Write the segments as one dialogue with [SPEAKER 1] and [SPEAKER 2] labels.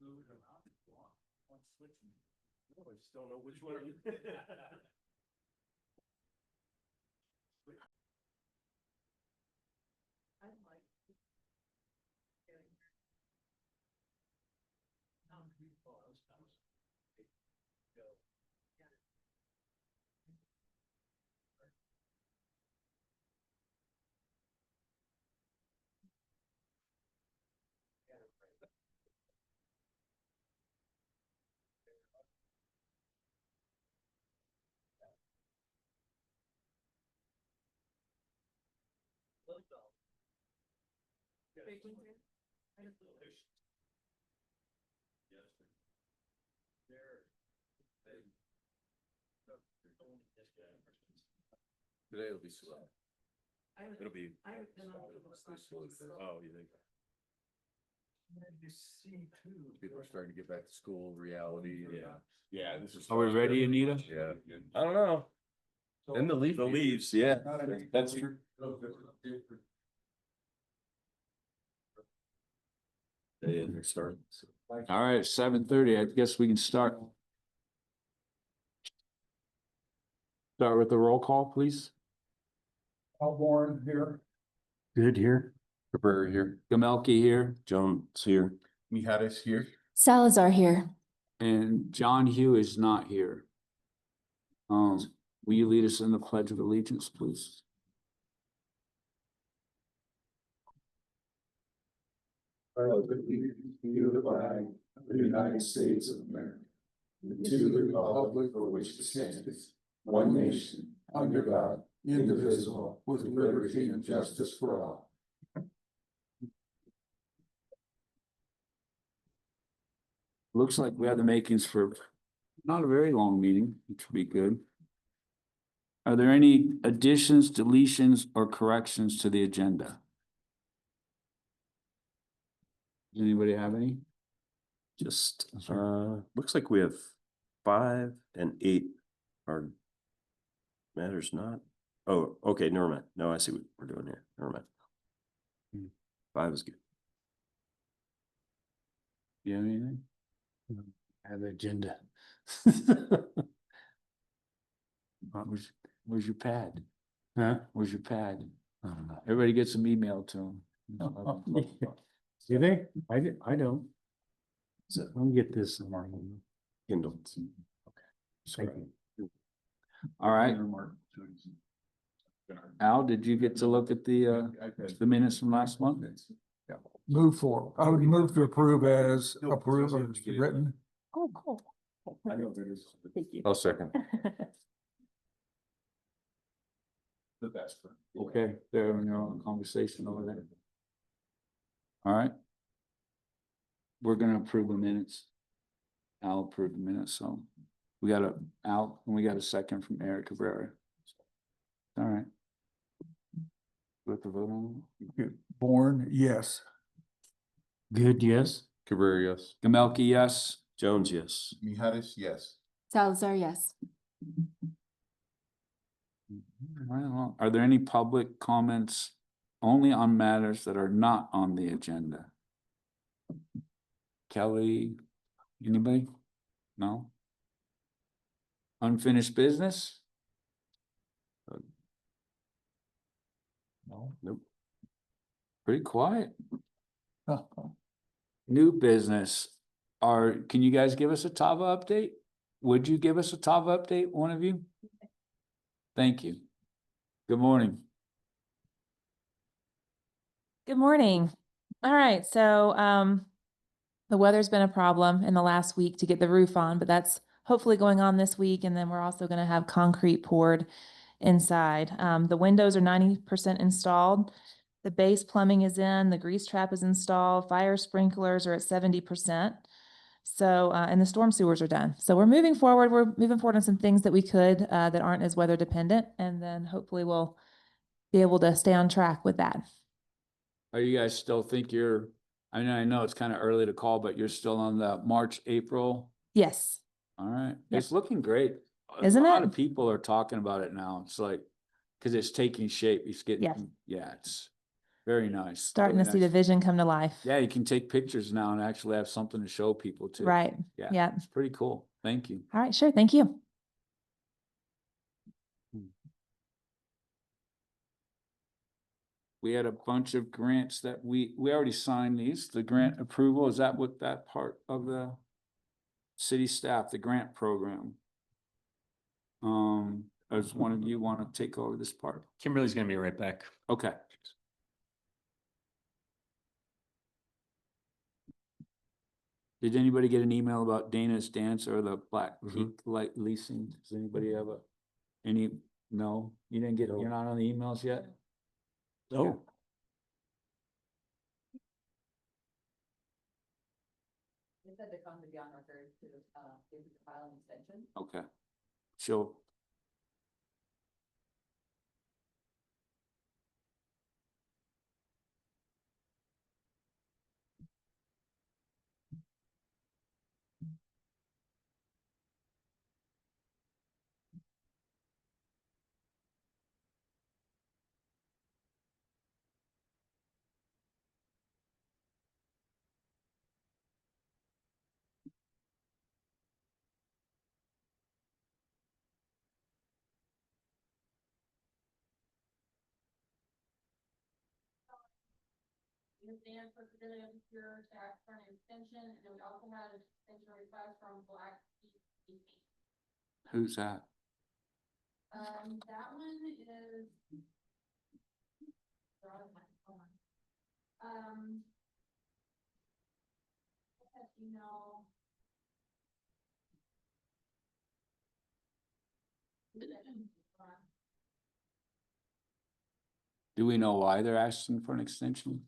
[SPEAKER 1] I just don't know which one. Today it'll be slow. It'll be. Oh, you think? People are starting to get back to school, reality. Yeah. Yeah, this is.
[SPEAKER 2] Are we ready, Anita?
[SPEAKER 1] Yeah. I don't know. And the leaves, yeah. That's true. They're starting.
[SPEAKER 2] All right, 7:30. I guess we can start. Start with the roll call, please.
[SPEAKER 3] Alborn here.
[SPEAKER 2] Good here.
[SPEAKER 1] Cabrera here.
[SPEAKER 2] Gamelke here,
[SPEAKER 1] Jones here. Mijares here.
[SPEAKER 4] Salazar here.
[SPEAKER 2] and John Hugh is not here. Will you lead us in the Pledge of Allegiance, please?
[SPEAKER 3] The flag of the United States of America, and to the republic for which it stands, one nation, under God, indivisible, with liberty and justice for all.
[SPEAKER 2] Looks like we have the makings for not a very long meeting, which would be good. Are there any additions, deletions, or corrections to the agenda? Does anybody have any?
[SPEAKER 1] Just, looks like we have 5 and 8 are matters not. Oh, okay, never mind. No, I see what we're doing here. Never mind. 5 is good.
[SPEAKER 2] You have anything? I have the agenda. Where's your pad? Huh? Where's your pad? I don't know. Everybody gets some email to them.
[SPEAKER 5] Do they? I don't. So let me get this tomorrow.
[SPEAKER 1] Kindle.
[SPEAKER 5] Thank you.
[SPEAKER 2] All right. Al, did you get to look at the minutes from last month?
[SPEAKER 3] Move for, I would move to approve as approved as written.
[SPEAKER 4] Oh, cool.
[SPEAKER 1] I know there is.
[SPEAKER 4] Thank you.
[SPEAKER 1] I'll second.
[SPEAKER 3] The best.
[SPEAKER 2] Okay, they're having their own conversation over there. All right. We're gonna approve the minutes. I'll approve the minutes, so we got a Al, and we got a second from Eric Cabrera. All right. We have to vote on it?
[SPEAKER 3] Born, yes.
[SPEAKER 5] Good, yes.
[SPEAKER 1] Cabrera, yes.
[SPEAKER 2] Gamelke, yes.
[SPEAKER 1] Jones, yes.
[SPEAKER 3] Mijares, yes.
[SPEAKER 4] Salazar, yes.
[SPEAKER 2] Right along. Are there any public comments only on matters that are not on the agenda? Kelly, anybody? No? Unfinished business?
[SPEAKER 3] No.
[SPEAKER 1] Nope.
[SPEAKER 2] Pretty quiet. New business. Can you guys give us a Tava update? Would you give us a Tava update, one of you? Thank you. Good morning.
[SPEAKER 6] Good morning. All right, so the weather's been a problem in the last week to get the roof on, but that's hopefully going on this week, and then we're also going to have concrete poured inside. The windows are 90% installed. The base plumbing is in, the grease trap is installed, fire sprinklers are at 70%. So, and the storm sewers are done. So we're moving forward. We're moving forward on some things that we could, that aren't as weather dependent, and then hopefully we'll be able to stay on track with that.
[SPEAKER 2] Are you guys still think I know it's kind of early to call, but you're still on the March, April?
[SPEAKER 6] Yes.
[SPEAKER 2] All right.
[SPEAKER 6] Yep.
[SPEAKER 2] It's looking great.
[SPEAKER 6] Isn't
[SPEAKER 2] A lot
[SPEAKER 6] it?
[SPEAKER 2] of people are talking about it now. It's like, cause it's taking shape. It's getting,
[SPEAKER 6] Yes.
[SPEAKER 2] yeah, it's Very nice.
[SPEAKER 6] Starting to
[SPEAKER 2] Very
[SPEAKER 6] see the
[SPEAKER 2] nice.
[SPEAKER 6] vision come to life.
[SPEAKER 2] Yeah, you can take pictures now and actually have something to show people too.
[SPEAKER 6] Right.
[SPEAKER 2] Yeah.
[SPEAKER 6] Yeah.
[SPEAKER 2] It's pretty cool. Thank you.
[SPEAKER 6] All right, sure. Thank you.
[SPEAKER 2] We had a bunch of grants that we already signed these, the grant approval. Is that what that part of the city staff, the grant program? Does one of you want to take over this part?
[SPEAKER 7] Kimberly's gonna be right back.
[SPEAKER 2] Okay. Did anybody get an email about Dana's Dance or the Black Peak Light Leasing? Does anybody have any, no? You didn't get, you're not on the emails yet?
[SPEAKER 1] Oh,
[SPEAKER 8] They said to come to be on record to, give the file an extension.
[SPEAKER 2] Okay. She'll.
[SPEAKER 8] Ms. Dan put together a secure tax for an extension, and then we also had an extension request from Black Peak.
[SPEAKER 2] Who's that?
[SPEAKER 8] That one is. You know.
[SPEAKER 2] Do we know why they're asking for an extension?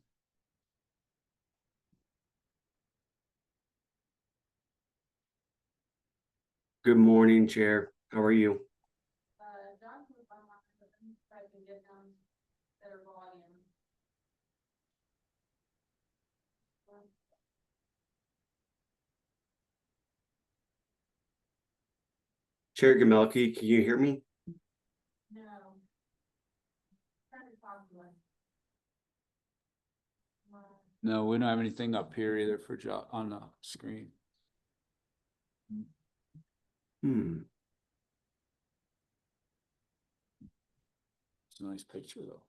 [SPEAKER 9] Good morning, Chair. How are you?
[SPEAKER 8] John was on my, but I'm trying to get them better volume.
[SPEAKER 9] Chair Gamelki, can you hear me?
[SPEAKER 8] No. Trying to talk to him.
[SPEAKER 2] No, we don't have anything up here either for on the screen. It's a nice picture though.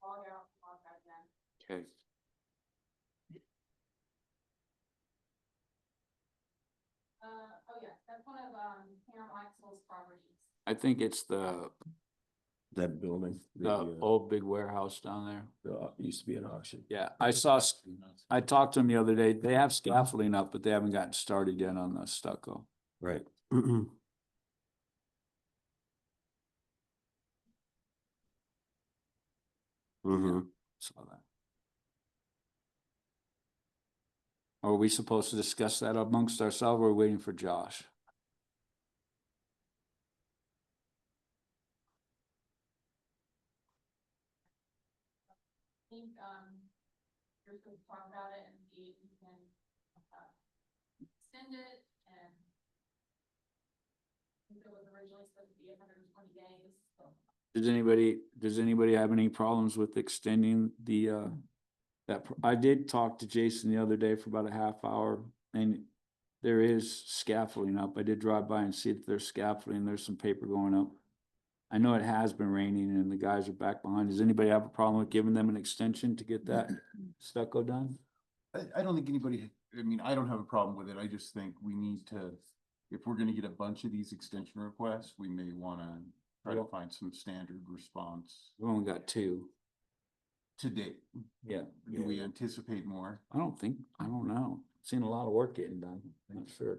[SPEAKER 8] Log back in.
[SPEAKER 2] Okay.
[SPEAKER 8] Oh yeah, that's one of, Pam Axel's properties.
[SPEAKER 2] I think it's the
[SPEAKER 1] that building, the,
[SPEAKER 2] old big warehouse down there.
[SPEAKER 1] used to be an auction.
[SPEAKER 2] Yeah, I talked to them the other day. They have scaffolding up, but they haven't gotten started yet on the stucco.
[SPEAKER 1] Right. Mm-hmm.
[SPEAKER 2] Saw that. Are we supposed to discuss that amongst ourselves or are we waiting for Josh?
[SPEAKER 8] I think, you're supposed to talk about it and see if you can, extend it and. I think it was originally supposed to be 120 days, so.
[SPEAKER 2] Does anybody have any problems with extending the, I did talk to Jason the other day for about a half hour and there is scaffolding up. I did drive by and see that there's scaffolding, there's some paper going up. I know it has been raining and the guys are back behind. Does anybody have a problem with giving them an extension to get that stucco done?
[SPEAKER 3] I don't think anybody, I mean, I don't have a problem with it. I just think we need to, if we're gonna get a bunch of these extension requests, we may wanna try to find some standard response
[SPEAKER 2] We've only got two.
[SPEAKER 3] to date.
[SPEAKER 2] Yeah.
[SPEAKER 3] Do we anticipate more?
[SPEAKER 2] I don't know. Seen a lot of work getting done. I'm not sure.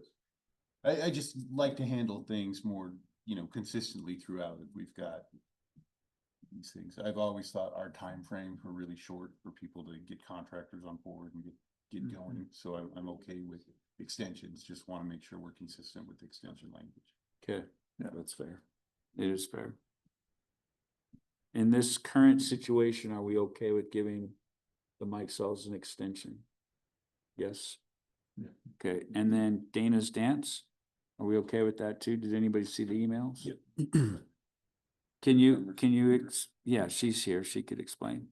[SPEAKER 3] I just like to handle things more, consistently throughout. If we've got these things, I've always thought our time frames were really short for people to get contractors on board and get going. So I'm okay with extensions. Just want to make sure we're consistent with the extension language.
[SPEAKER 2] Okay,
[SPEAKER 1] Yeah, that's fair.
[SPEAKER 2] it is fair. in this current situation, are we okay with giving the Mike Sells an extension? Yes. Okay, and then Dana's Dance, are we okay with that too? Did anybody see the emails?
[SPEAKER 1] Yep.
[SPEAKER 2] Yeah, she's here, she could explain.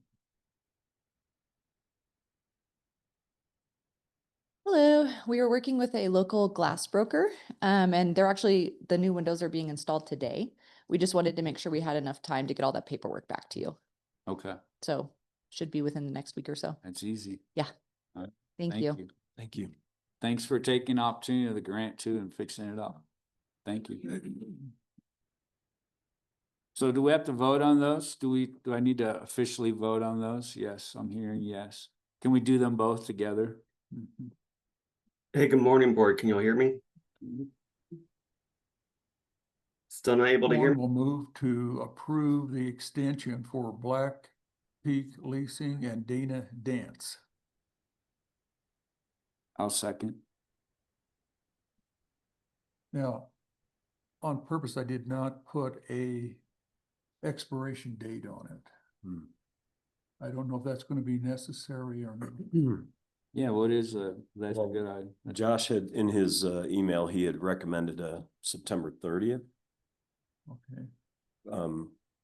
[SPEAKER 7] Hello, we are working with a local glass broker, and they're actually, the new windows are being installed today. We just wanted to make sure we had enough time to get all that paperwork back to you.
[SPEAKER 2] Okay,
[SPEAKER 7] So should be within the next week or so.
[SPEAKER 2] that's easy.
[SPEAKER 7] Thank you.
[SPEAKER 1] Thank you.
[SPEAKER 2] Thanks for taking the opportunity of the grant too and fixing it up. Thank you. So do we have to vote on those? Do I need to officially vote on those? Yes, I'm hearing yes. Can we do them both together?
[SPEAKER 9] Hey, good morning, board. Can you all hear me? Still not able to hear
[SPEAKER 3] Board
[SPEAKER 9] me?
[SPEAKER 3] will move to approve the extension for Black Peak Leasing and Dana Dance.
[SPEAKER 2] I'll second.
[SPEAKER 3] Now, on purpose, I did not put a expiration date on it.
[SPEAKER 1] Hmm.
[SPEAKER 3] I don't know if that's gonna be necessary or not.
[SPEAKER 2] Yeah, what is that's a good idea.
[SPEAKER 1] Josh had, in his email, he had recommended September 30th.
[SPEAKER 3] Okay,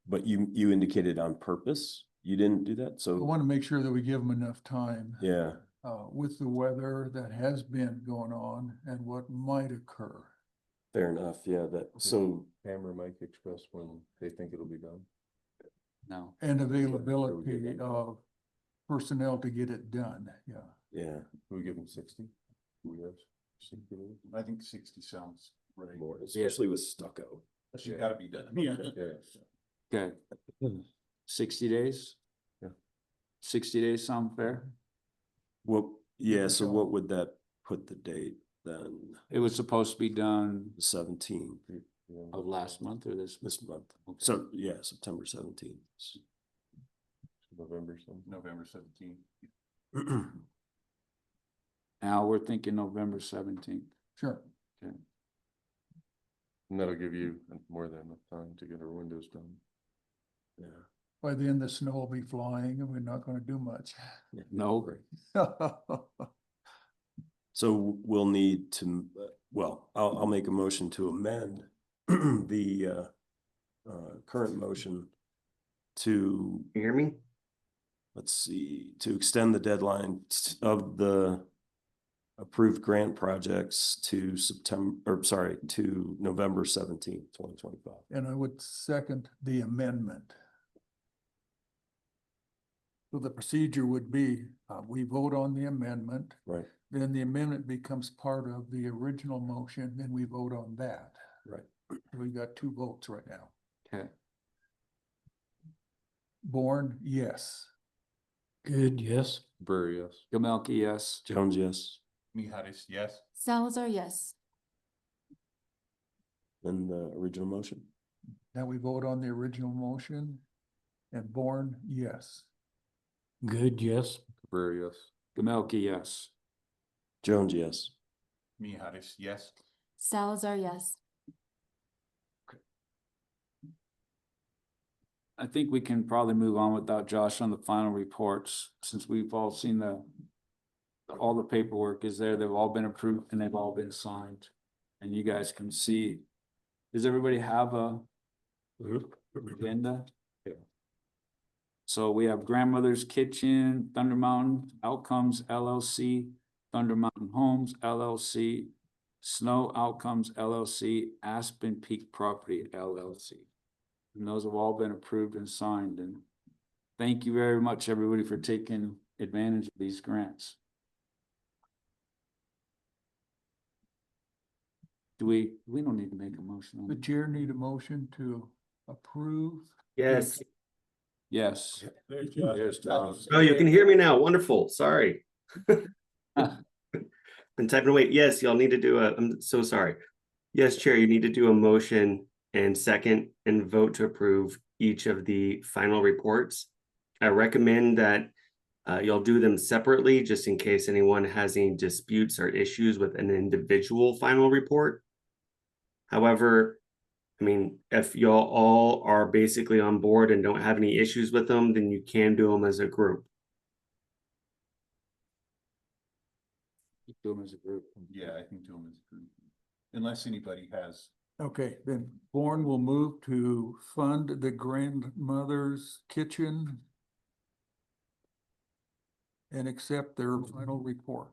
[SPEAKER 1] But you indicated on purpose, you didn't do that,
[SPEAKER 3] I
[SPEAKER 1] so,
[SPEAKER 3] want to make sure that we give them enough time.
[SPEAKER 1] yeah.
[SPEAKER 3] With the weather that has been going on and what might occur.
[SPEAKER 1] Fair enough, yeah, so,
[SPEAKER 10] Hammer might express when they think it'll be done.
[SPEAKER 2] No,
[SPEAKER 3] And availability of personnel to get it done, yeah.
[SPEAKER 1] yeah,
[SPEAKER 10] Can we give them 60? Yes. 60 days?
[SPEAKER 5] I think 60 sounds right.
[SPEAKER 1] more, especially with stucco.
[SPEAKER 5] That should gotta be done. Yeah.
[SPEAKER 2] okay. 60 days?
[SPEAKER 10] Yeah.
[SPEAKER 2] 60 days sound fair?
[SPEAKER 1] Well, yeah, so
[SPEAKER 3] so.
[SPEAKER 1] what would that put the date then?
[SPEAKER 2] It was supposed to be done
[SPEAKER 1] The 17th,
[SPEAKER 2] of last month or this?
[SPEAKER 1] this month.
[SPEAKER 2] Okay.
[SPEAKER 1] So, yeah, September 17th.
[SPEAKER 10] November, something.
[SPEAKER 5] November 17th.
[SPEAKER 2] Now we're thinking November 17th.
[SPEAKER 3] Sure.
[SPEAKER 2] Okay.
[SPEAKER 10] And that'll give you more than enough time to get our windows done.
[SPEAKER 1] Yeah.
[SPEAKER 3] By then the snow will be flying and we're not gonna do much.
[SPEAKER 2] No,
[SPEAKER 1] So we'll need to, well, I'll make a motion to amend the current motion to,
[SPEAKER 9] Can you hear me?
[SPEAKER 1] let's see, to extend the deadline of the approved grant projects to to November 17th, 2025.
[SPEAKER 3] And I would second the amendment. So the procedure would be, we vote on the amendment,
[SPEAKER 1] Right,
[SPEAKER 3] then the amendment becomes part of the original motion, then we vote on that.
[SPEAKER 1] right.
[SPEAKER 3] We've got two votes right now.
[SPEAKER 2] okay.
[SPEAKER 3] Bourne, yes.
[SPEAKER 5] Good, yes.
[SPEAKER 10] Brewer, yes.
[SPEAKER 2] Gamelki, yes.
[SPEAKER 1] Jones, yes.
[SPEAKER 5] Miharis, yes.
[SPEAKER 4] Salazar, yes.
[SPEAKER 1] And the original motion?
[SPEAKER 3] Now we vote on the original motion, and Bourne, yes.
[SPEAKER 5] Good, yes.
[SPEAKER 10] Brewer, yes.
[SPEAKER 2] Gamelki, yes.
[SPEAKER 1] Jones, yes.
[SPEAKER 5] Miharis, yes.
[SPEAKER 4] Salazar, yes.
[SPEAKER 2] I think we can probably move on without Josh on the final reports, since we've all seen all the paperwork is there. They've all been approved and they've all been signed. And you guys can see, does everybody have a agenda?
[SPEAKER 1] Yeah.
[SPEAKER 2] So we have Grandmother's Kitchen, Thunder Mountain Outcomes LLC, Thunder Mountain Homes LLC, Snow Outcomes LLC, Aspen Peak Property LLC. And those have all been approved and signed, and thank you very much, everybody, for taking advantage of these grants. We don't need to make a motion on
[SPEAKER 3] The
[SPEAKER 2] it.
[SPEAKER 3] chair need a motion to approve.
[SPEAKER 9] Yes.
[SPEAKER 2] Yes.
[SPEAKER 5] There's
[SPEAKER 2] Josh.
[SPEAKER 9] Oh, you can hear me now. Wonderful. Sorry. Been typing away. Yes, y'all need to do I'm so sorry. Yes, Chair, you need to do a motion and second and vote to approve each of the final reports. I recommend that y'all do them separately, just in case anyone has any disputes or issues with an individual final report. However, I mean, if y'all all are basically on board and don't have any issues with them, then you can do them as a group.
[SPEAKER 2] Do them as a group.
[SPEAKER 3] Yeah, I think do them as a group. Unless anybody has. Okay, then Bourne will move to fund the grandmother's kitchen and accept their final report.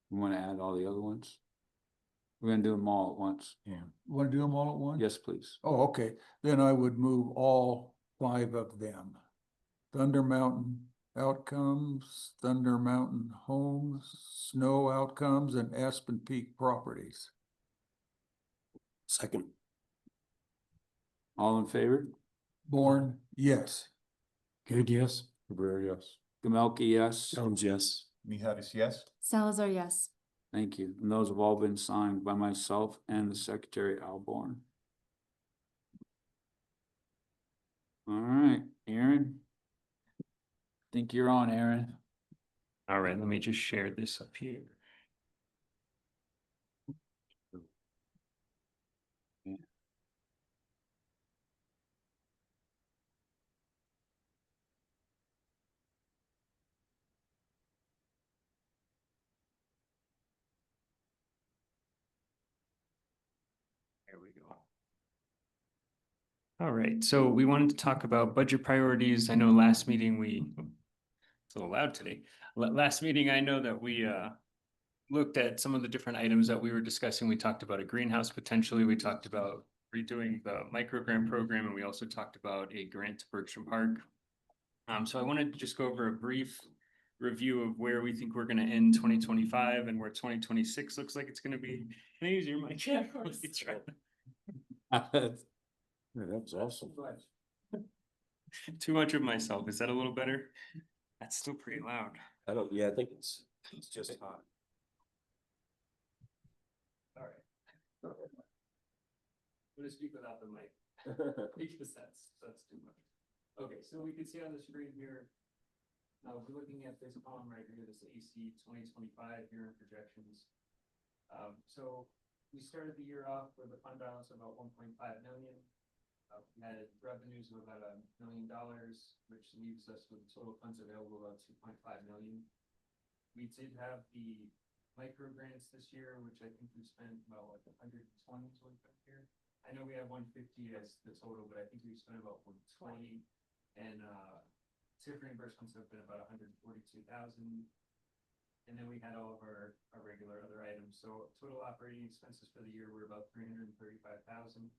[SPEAKER 2] You wanna add all the other ones? We're gonna do them all at once.
[SPEAKER 5] Yeah.
[SPEAKER 3] Want to do them all at once?
[SPEAKER 2] Yes, please.
[SPEAKER 3] Oh, okay, then I would move all 5 of them. Thunder Mountain Outcomes, Thunder Mountain Homes, Snow Outcomes, and Aspen Peak Properties.
[SPEAKER 1] Second.
[SPEAKER 2] All in favor?
[SPEAKER 3] Bourne, yes.
[SPEAKER 5] Good, yes.
[SPEAKER 10] Cabrera, yes.
[SPEAKER 2] Gamelke, yes.
[SPEAKER 1] Jones, yes.
[SPEAKER 3] Miharis, yes.
[SPEAKER 4] Salazar, yes.
[SPEAKER 2] Thank you. And those have all been signed by myself and the Secretary Al Bourne. All right, Aaron. Think you're on, Aaron.
[SPEAKER 11] All right, let me just share this up here. There we go. All right, so we wanted to talk about budget priorities. I know last meeting it's a little loud today. Last meeting, I know that we looked at some of the different items that we were discussing. We talked about a greenhouse potentially. We talked about redoing the micro grant program, and we also talked about a grant to Bergstrom Park. So I wanted to just go over a brief review of where we think we're gonna end 2025 and where 2026 looks like it's gonna be. Can I use your mic?
[SPEAKER 5] Yeah, of course. Yeah, that's awesome.
[SPEAKER 11] Too much of myself. Is that a little better? That's still pretty loud.
[SPEAKER 1] I don't, yeah, I think it's just hot.
[SPEAKER 11] All right. I'm gonna speak without the mic. Because that's too much. Okay, so we can see on the screen here. We're looking at this column right here, this AC 2025 year in projections. So we started the year off with a fund balance of about 1.5 million. We had revenues of about $1 million, which leaves us with total funds available about 2.5 million. We did have the micro grants this year, which I think we spent about like 120 here. I know we have 150 as the total, but I think we spent about 120, and TIF reimbursements have been about 142,000. And then we had all of our regular other items. So total operating expenses for the year were about 335,000.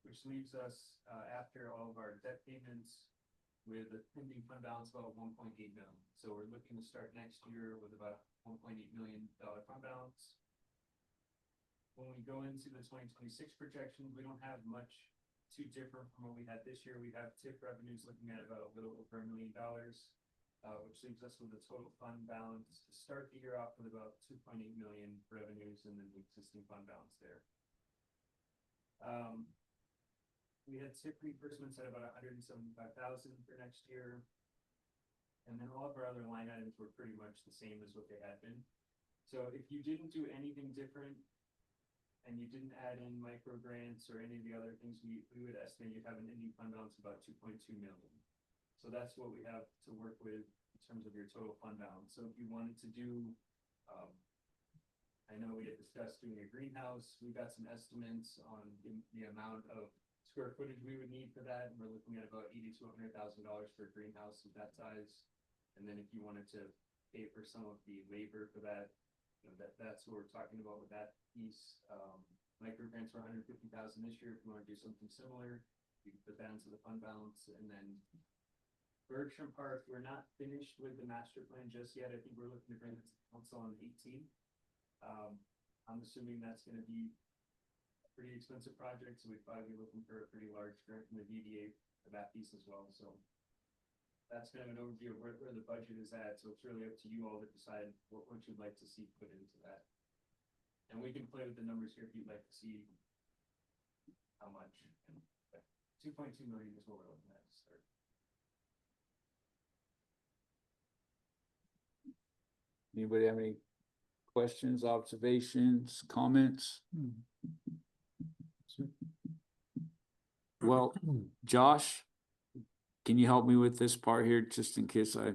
[SPEAKER 11] Which leaves us, after all of our debt payments, with a pending fund balance of about 1.8 million. So we're looking to start next year with about $1.8 million fund balance. When we go into the 2026 projections, we don't have much too different from what we had this year. We have TIF revenues looking at about a little over $1 million, which leaves us with a total fund balance to start the year off with about 2.8 million revenues and then the existing fund balance there. We had TIF reimbursements at about 175,000 for next year. And then all of our other line items were pretty much the same as what they had been. So if you didn't do anything different and you didn't add in micro grants or any of the other things, we would estimate you'd have an ending fund balance of about 2.2 million. So that's what we have to work with in terms of your total fund balance. So if you wanted to do, I know we had discussed doing a greenhouse. We got some estimates on the amount of square footage we would need for that. And we're looking at about $80,000 to $100,000 for a greenhouse of that size. And then if you wanted to pay for some of the labor for that, you know, that's what we're talking about with that piece. Micro grants were 150,000 this year. If you want to do something similar, you can put that into the fund balance. And then Bergstrom Park, we're not finished with the master plan just yet. I think we're looking to bring it to council on the 18th. I'm assuming that's going to be a pretty expensive project, so we'd probably be looking for a pretty large grant from the DDA for that piece as well. So that's kind of an overview of where the budget is at. So it's really up to you all to decide what you'd like to see put into that. And we can play with the numbers here if you'd like to see how much. 2.2 million is what we're looking at to start.
[SPEAKER 2] Anybody have any questions, observations, comments? Well, Josh, can you help me with this part here, just in case I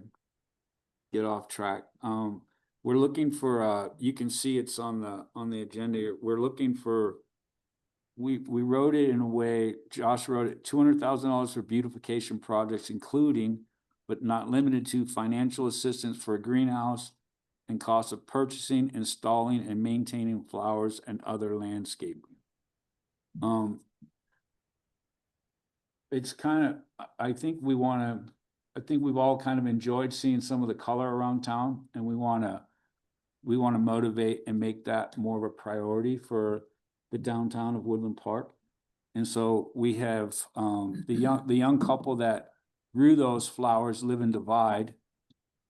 [SPEAKER 2] get off track? We're looking for, you can see it's on the agenda here. We're looking for, we wrote it in a way, Josh wrote it, $200,000 for beautification projects, including but not limited to financial assistance for a greenhouse and cost of purchasing, installing, and maintaining flowers and other landscaping. It's kind of, I think we've all kind of enjoyed seeing some of the color around town, and we want to motivate and make that more of a priority for the downtown of Woodland Park. And so we have, the young couple that grew those flowers live in Divide.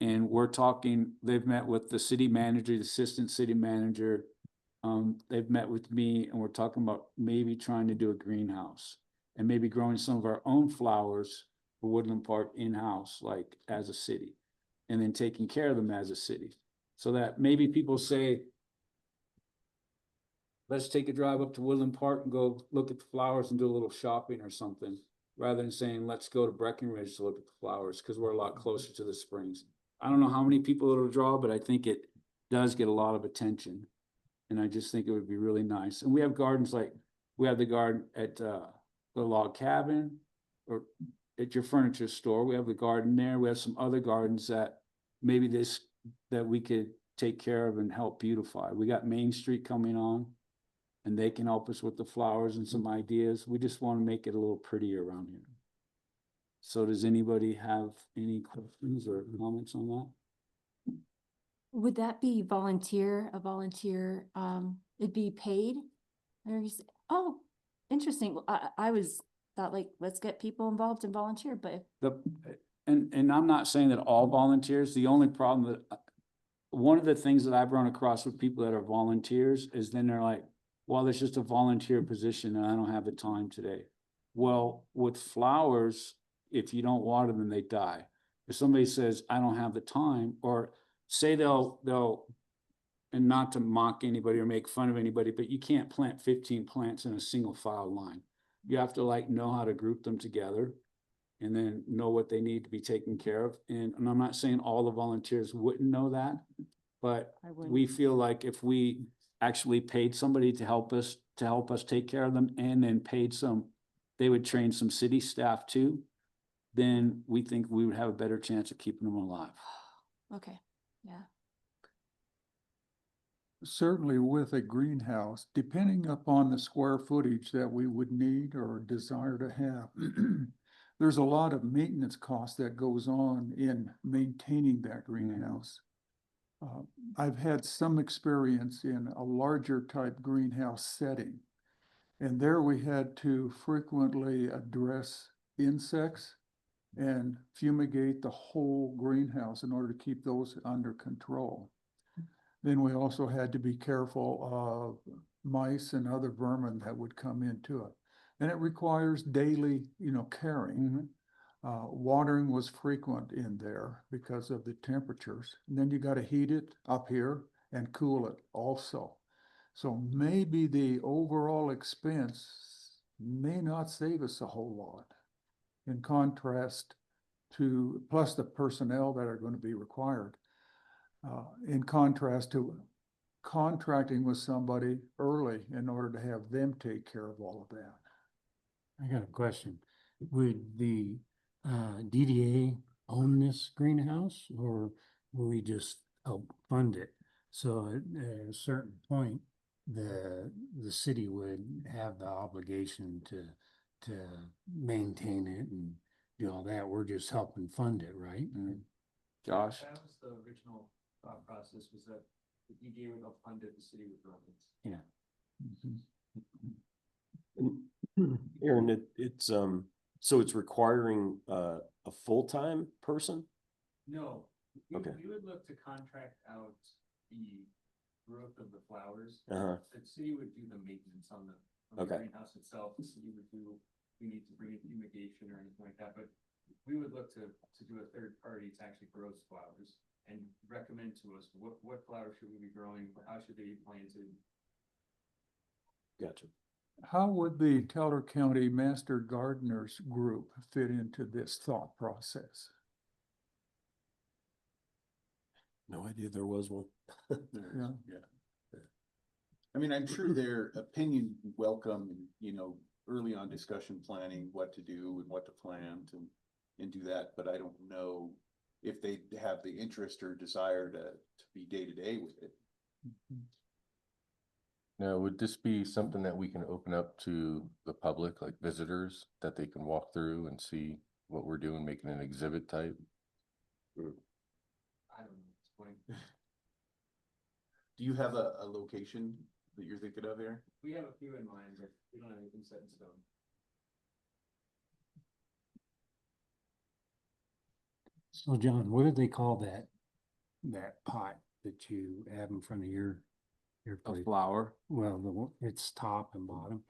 [SPEAKER 2] And we're talking, they've met with the city manager, the assistant city manager. They've met with me, and we're talking about maybe trying to do a greenhouse and maybe growing some of our own flowers for Woodland Park in-house, like as a city, and then taking care of them as a city. So that maybe people say, let's take a drive up to Woodland Park and go look at the flowers and do a little shopping or something, rather than saying, let's go to Breckenridge to look at the flowers, because we're a lot closer to the springs. I don't know how many people it'll draw, but I think it does get a lot of attention. And I just think it would be really nice. And we have gardens like, we have the garden at the log cabin or at your furniture store. We have the garden there. We have some other gardens that maybe that we could take care of and help beautify. We got Main Street coming on, and they can help us with the flowers and some ideas. We just want to make it a little prettier around here. So does anybody have any questions or comments on that?
[SPEAKER 4] Would that be a volunteer, it'd be paid? Oh, interesting. Well, I thought like, let's get people involved and volunteer, but
[SPEAKER 2] And I'm not saying that all volunteers, the only problem that, one of the things that I've run across with people that are volunteers is then they're like, well, there's just a volunteer position and I don't have the time today. Well, with flowers, if you don't water them, they die. If somebody says, I don't have the time, or say they'll, and not to mock anybody or make fun of anybody, but you can't plant 15 plants in a single file line. You have to like know how to group them together and then know what they need to be taken care of. And I'm not saying all the volunteers wouldn't know that, but we feel like if we actually paid somebody to help us take care of them, and then they would train some city staff too, then we think we would have a better chance of keeping them alive.
[SPEAKER 4] okay, yeah.
[SPEAKER 3] Certainly with a greenhouse, depending upon the square footage that we would need or desire to have, there's a lot of maintenance cost that goes on in maintaining that greenhouse. I've had some experience in a larger type greenhouse setting, and there we had to frequently address insects and fumigate the whole greenhouse in order to keep those under control. Then we also had to be careful of mice and other vermin that would come into it. And it requires daily, caring. Watering was frequent in there because of the temperatures. And then you got to heat it up here and cool it also. So maybe the overall expense may not save us a whole lot, in contrast to, plus the personnel that are going to be required, in contrast to contracting with somebody early in order to have them take care of all of that.
[SPEAKER 5] I got a question. Would the DDA own this greenhouse, or will we just help fund it? So at a certain point, the city would have the obligation to maintain it and do all that. We're just helping fund it, right?
[SPEAKER 2] Josh?
[SPEAKER 11] That was the original thought process, was that the DDA would help fund it, the city would run it.
[SPEAKER 5] Yeah.
[SPEAKER 1] Aaron, it's so it's requiring a full-time person?
[SPEAKER 11] No,
[SPEAKER 1] Okay.
[SPEAKER 11] we would look to contract out the growth of the flowers.
[SPEAKER 1] Uh-huh.
[SPEAKER 11] The city would do the maintenance on the
[SPEAKER 1] Okay.
[SPEAKER 11] greenhouse itself. The city would we need to bring in fumigation or anything like that, but we would look to do a third party to actually grow those flowers and recommend to us what flowers should we be growing, how should they be planted.
[SPEAKER 1] Gotcha.
[SPEAKER 3] How would the Teller County Master Gardeners Group fit into this thought process?
[SPEAKER 1] No idea there was one.
[SPEAKER 3] Yeah.
[SPEAKER 12] I mean, I'm sure their opinion welcome, and, you know, early on discussion planning, what to do and what to plant and do that, but I don't know if they have the interest or desire to be day to day with it.
[SPEAKER 10] Now, would this be something that we can open up to the public, like visitors, that they can walk through and see what we're doing, making an exhibit type?
[SPEAKER 11] I don't know at this point.
[SPEAKER 12] Do you have a location that you're thinking of here?
[SPEAKER 11] We have a few in mind, but we don't have anything set in stone.
[SPEAKER 5] So John, what do they call that pot that you have in front of your
[SPEAKER 2] A
[SPEAKER 5] place?
[SPEAKER 2] flower?
[SPEAKER 5] Well, it's top and bottom.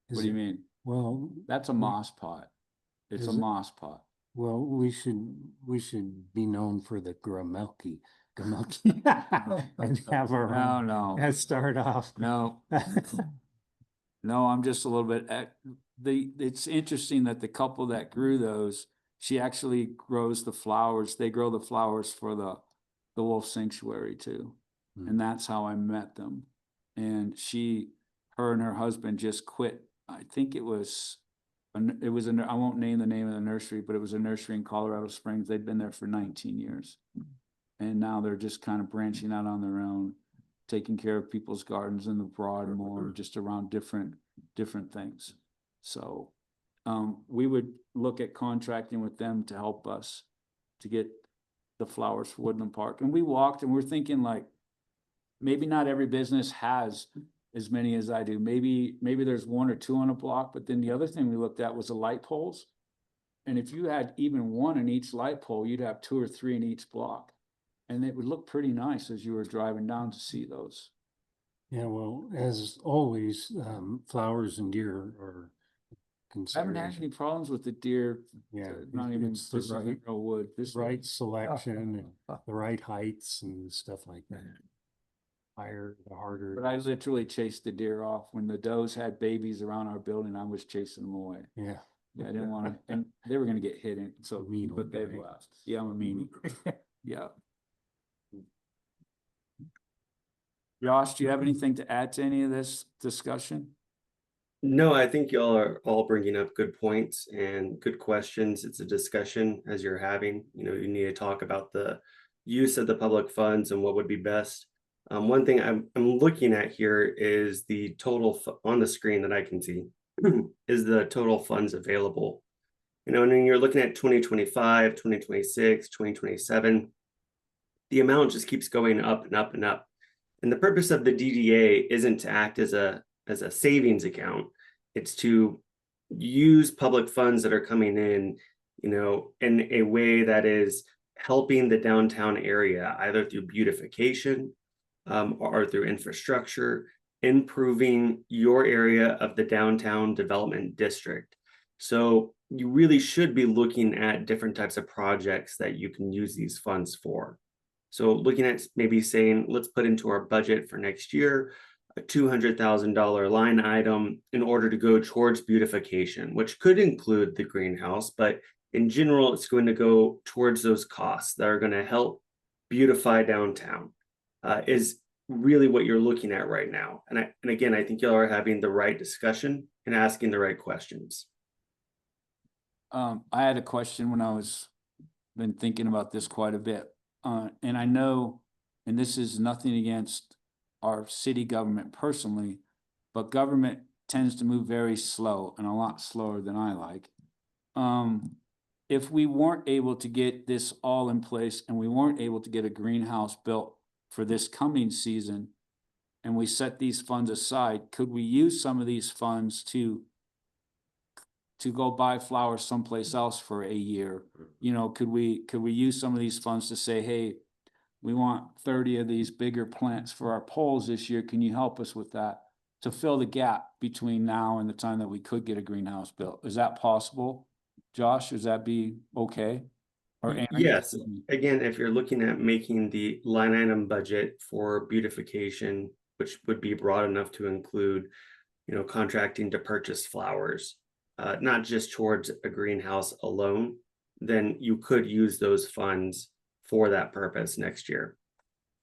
[SPEAKER 2] What do you mean?
[SPEAKER 5] Well,
[SPEAKER 2] That's a moss pot. It's a
[SPEAKER 5] Is it?
[SPEAKER 2] moss pot.
[SPEAKER 5] well, we should be known for the Gramelki. And have our
[SPEAKER 2] No,
[SPEAKER 5] own,
[SPEAKER 2] no,
[SPEAKER 5] and start off.
[SPEAKER 2] no. No, I'm just a little bit it's interesting that the couple that grew those, she actually grows the flowers. They grow the flowers for the wolf sanctuary too.
[SPEAKER 5] Hmm.
[SPEAKER 2] And that's how I met them. And her and her husband just quit. I think I won't name the name of the nursery, but it was a nursery in Colorado Springs. They'd been there for 19 years. And now they're just kind of branching out on their own, taking care of people's gardens in the Broadmoor, just around different things. So we would look at contracting with them to help us to get the flowers for Woodland Park. And we walked and we're thinking like, maybe not every business has as many as I do. Maybe there's one or two on a block, but then the other thing we looked at was the light poles. And if you had even one in each light pole, you'd have 2 or 3 in each block. And it would look pretty nice as you were driving down to see those.
[SPEAKER 5] Yeah, well, as always, flowers and deer are
[SPEAKER 2] I haven't had
[SPEAKER 5] consideration.
[SPEAKER 2] any problems with the deer.
[SPEAKER 5] Yeah,
[SPEAKER 2] Not even,
[SPEAKER 5] it's the
[SPEAKER 2] this isn't real wood. This
[SPEAKER 5] right selection and the right heights and stuff like that. Higher, the harder.
[SPEAKER 2] But I literally chased the deer off. When the does had babies around our building, I was chasing them away.
[SPEAKER 5] Yeah.
[SPEAKER 2] Yeah, I didn't want to, and they were gonna get hit in, so,
[SPEAKER 5] Mean
[SPEAKER 2] but they've
[SPEAKER 5] guy.
[SPEAKER 2] left. Yeah, I'm a meanie. Yeah. Josh, do you have anything to add to any of this discussion?
[SPEAKER 9] No, I think y'all are all bringing up good points and good questions. It's a discussion as you're having, you know, you need to talk about the use of the public funds and what would be best. One thing I'm looking at here is the total on the screen that I can see is the total funds available. You know, and when you're looking at 2025, 2026, 2027, the amount just keeps going up and up and up. And the purpose of the DDA isn't to act as a savings account. It's to use public funds that are coming in, you know, in a way that is helping the downtown area, either through beautification or through infrastructure, improving your area of the downtown development district. So you really should be looking at different types of projects that you can use these funds for. So looking at maybe saying, let's put into our budget for next year, a $200,000 line item in order to go towards beautification, which could include the greenhouse, but in general, it's going to go towards those costs that are going to help beautify downtown, is really what you're looking at right now. And again, I think y'all are having the right discussion and asking the right questions.
[SPEAKER 2] I had a question when been thinking about this quite a bit. And I know, and this is nothing against our city government personally, but government tends to move very slow and a lot slower than I like. If we weren't able to get this all in place and we weren't able to get a greenhouse built for this coming season, and we set these funds aside, could we use some of these funds to go buy flowers someplace else for a year? You know, could we use some of these funds to say, hey, we want 30 of these bigger plants for our poles this year. Can you help us with that to fill the gap between now and the time that we could get a greenhouse built? Is that possible? Josh, does that be okay? Or Aaron?
[SPEAKER 9] Yes, again, if you're looking at making the line item budget for beautification, which would be broad enough to include, contracting to purchase flowers, not just towards a greenhouse alone, then you could use those funds for that purpose next year.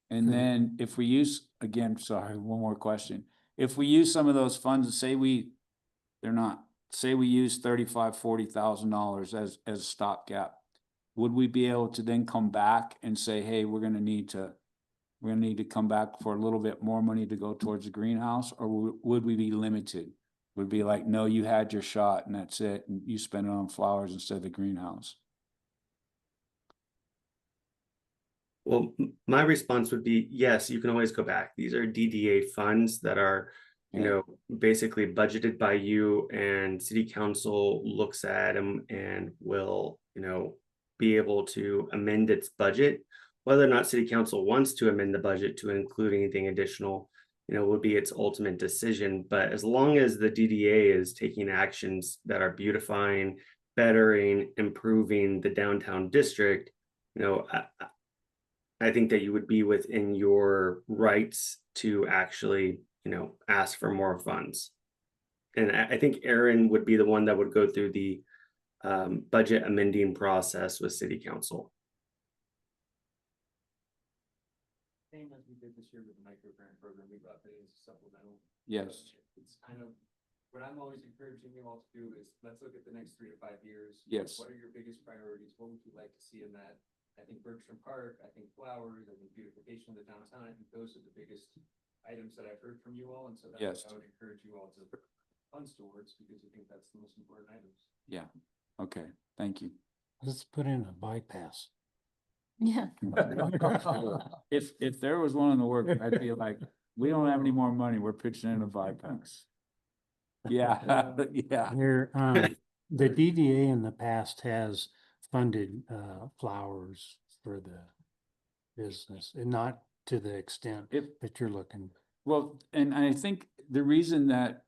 [SPEAKER 2] And then if we use, again, sorry, one more question. If we use some of those funds, say we use $35,000-$40,000 as a stopgap, would we be able to then come back and say, hey, we're gonna need to come back for a little bit more money to go towards the greenhouse, or would we be limited? Would be like, no, you had your shot and that's it, and you spend it on flowers instead of the greenhouse?
[SPEAKER 9] Well, my response would be, yes, you can always go back. These are DDA funds that are, basically budgeted by you, and city council looks at them and will, be able to amend its budget. Whether or not city council wants to amend the budget to include anything additional, would be its ultimate decision. But as long as the DDA is taking actions that are beautifying, bettering, improving the downtown district, I think that you would be within your rights to actually, ask for more funds. And I think Aaron would be the one that would go through the budget amending process with city council.
[SPEAKER 11] Same as we did this year with the micro grant program, we brought that as a supplemental.
[SPEAKER 2] Yes.
[SPEAKER 11] It's kind of, what I'm always encouraging you all to do is, let's look at the next 3 to 5 years.
[SPEAKER 2] Yes.
[SPEAKER 11] What are your biggest priorities? What would you like to see in that? I think Bergstrom Park, I think flowers, I think beautification of the downtown. I think those are the biggest items that I've heard from you all, and so that's
[SPEAKER 2] Yes.
[SPEAKER 11] what I would encourage you all to put funds towards, because I think that's the most important items.
[SPEAKER 2] Yeah, okay, thank you.
[SPEAKER 5] Let's put in a bypass.
[SPEAKER 4] Yeah.
[SPEAKER 2] If there was one in the works, I'd be like, we don't have any more money, we're pitching in a bypass. Yeah, yeah.
[SPEAKER 5] There, the DDA in the past has funded, flowers for the business, and not to the extent that you're looking.
[SPEAKER 2] Well, and I think the reason that,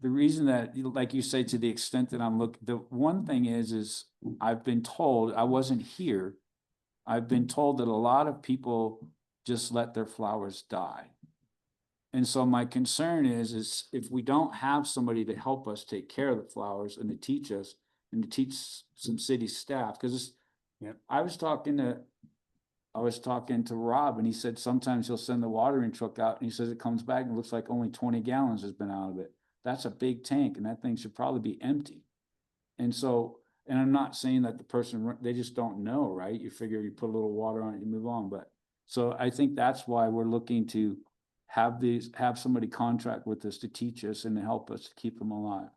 [SPEAKER 2] like you say, to the extent that I'm looking, the one thing is I've been told, I wasn't here, I've been told that a lot of people just let their flowers die. And so my concern is if we don't have somebody to help us take care of the flowers and to teach us and to teach some city staff, because I was talking to Rob, and he said sometimes he'll send the watering truck out, and he says it comes back and it looks like only 20 gallons has been out of it. That's a big tank, and that thing should probably be empty. And so, and I'm not saying that the person, they just don't know, right? You figure you put a little water on it, you move on. But so I think that's why we're looking to have somebody contract with us to teach us and to help us to keep them alive.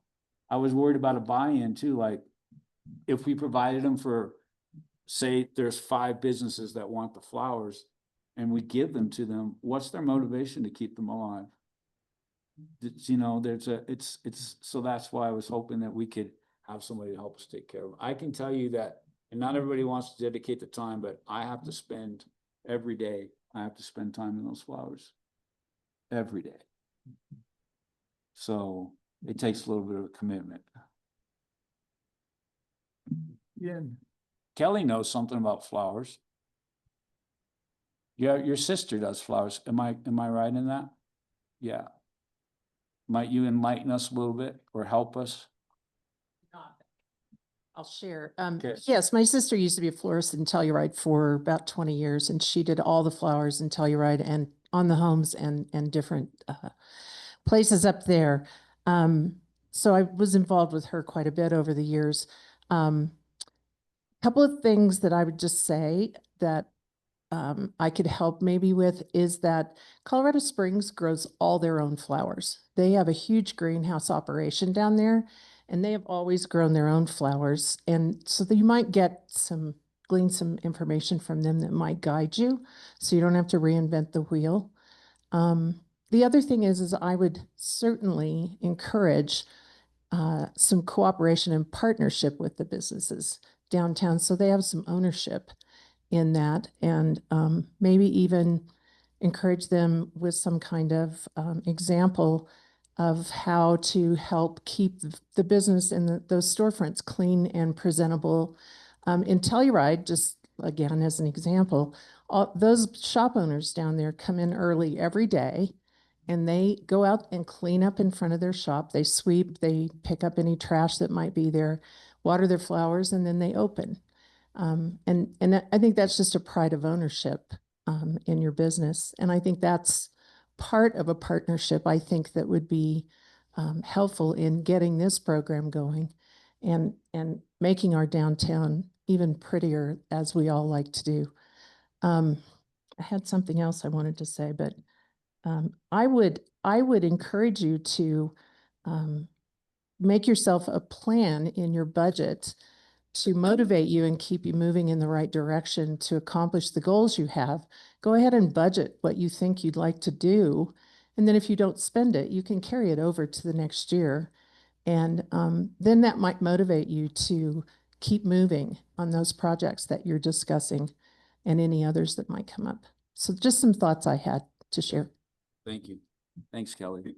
[SPEAKER 2] I was worried about a buy-in too, like if we provided them for, say there's 5 businesses that want the flowers and we give them to them, what's their motivation to keep them alive? So that's why I was hoping that we could have somebody to help us take care of them. I can tell you that, and not everybody wants to dedicate the time, but I have to spend every day, I have to spend time in those flowers every day. So it takes a little bit of a commitment. Yeah. Kelly knows something about flowers. Yeah, your sister does flowers. Am I right in that? Yeah. Might you enlighten us a little bit or help us?
[SPEAKER 13] I'll share.
[SPEAKER 2] Okay.
[SPEAKER 13] Yes, my sister used to be a florist in Telluride for about 20 years, and she did all the flowers in Telluride and on the homes and different places up there. So I was involved with her quite a bit over the years. Couple of things that I would just say that I could help maybe with is that Colorado Springs grows all their own flowers. They have a huge greenhouse operation down there, and they have always grown their own flowers. And so that you might glean some information from them that might guide you, so you don't have to reinvent the wheel. The other thing is I would certainly encourage some cooperation and partnership with the businesses downtown, so they have some ownership in that, and maybe even encourage them with some kind of example of how to help keep the business and those storefronts clean and presentable. In Telluride, just again as an example, those shop owners down there come in early every day and they go out and clean up in front of their shop. They sweep, they pick up any trash that might be there, water their flowers, and then they open. And I think that's just a pride of ownership in your business. And I think that's part of a partnership, I think, that would be helpful in getting this program going and making our downtown even prettier, as we all like to do. I had something else I wanted to say, but I would encourage you to make yourself a plan in your budget to motivate you and keep you moving in the right direction to accomplish the goals you have. Go ahead and budget what you think you'd like to do. And then if you don't spend it, you can carry it over to the next year. And then that might motivate you to keep moving on those projects that you're discussing and any others that might come up. So just some thoughts I had to share.
[SPEAKER 2] Thank you. Thanks, Kelly.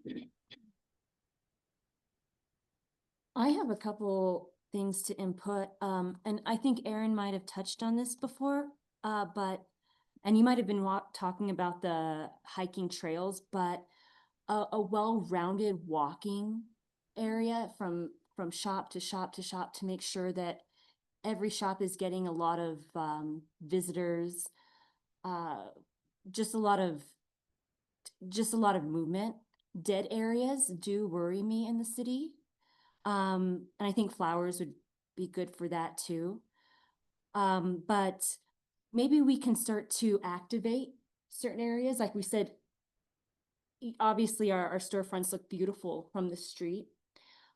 [SPEAKER 4] I have a couple things to input, and I think Aaron might have touched on this before, and you might have been talking about the hiking trails, but a well-rounded walking area from shop to shop to shop to make sure that every shop is getting a lot of visitors, just a lot of movement. Dead areas do worry me in the city. And I think flowers would be good for that too. But maybe we can start to activate certain areas. Like we said, obviously our storefronts look beautiful from the street.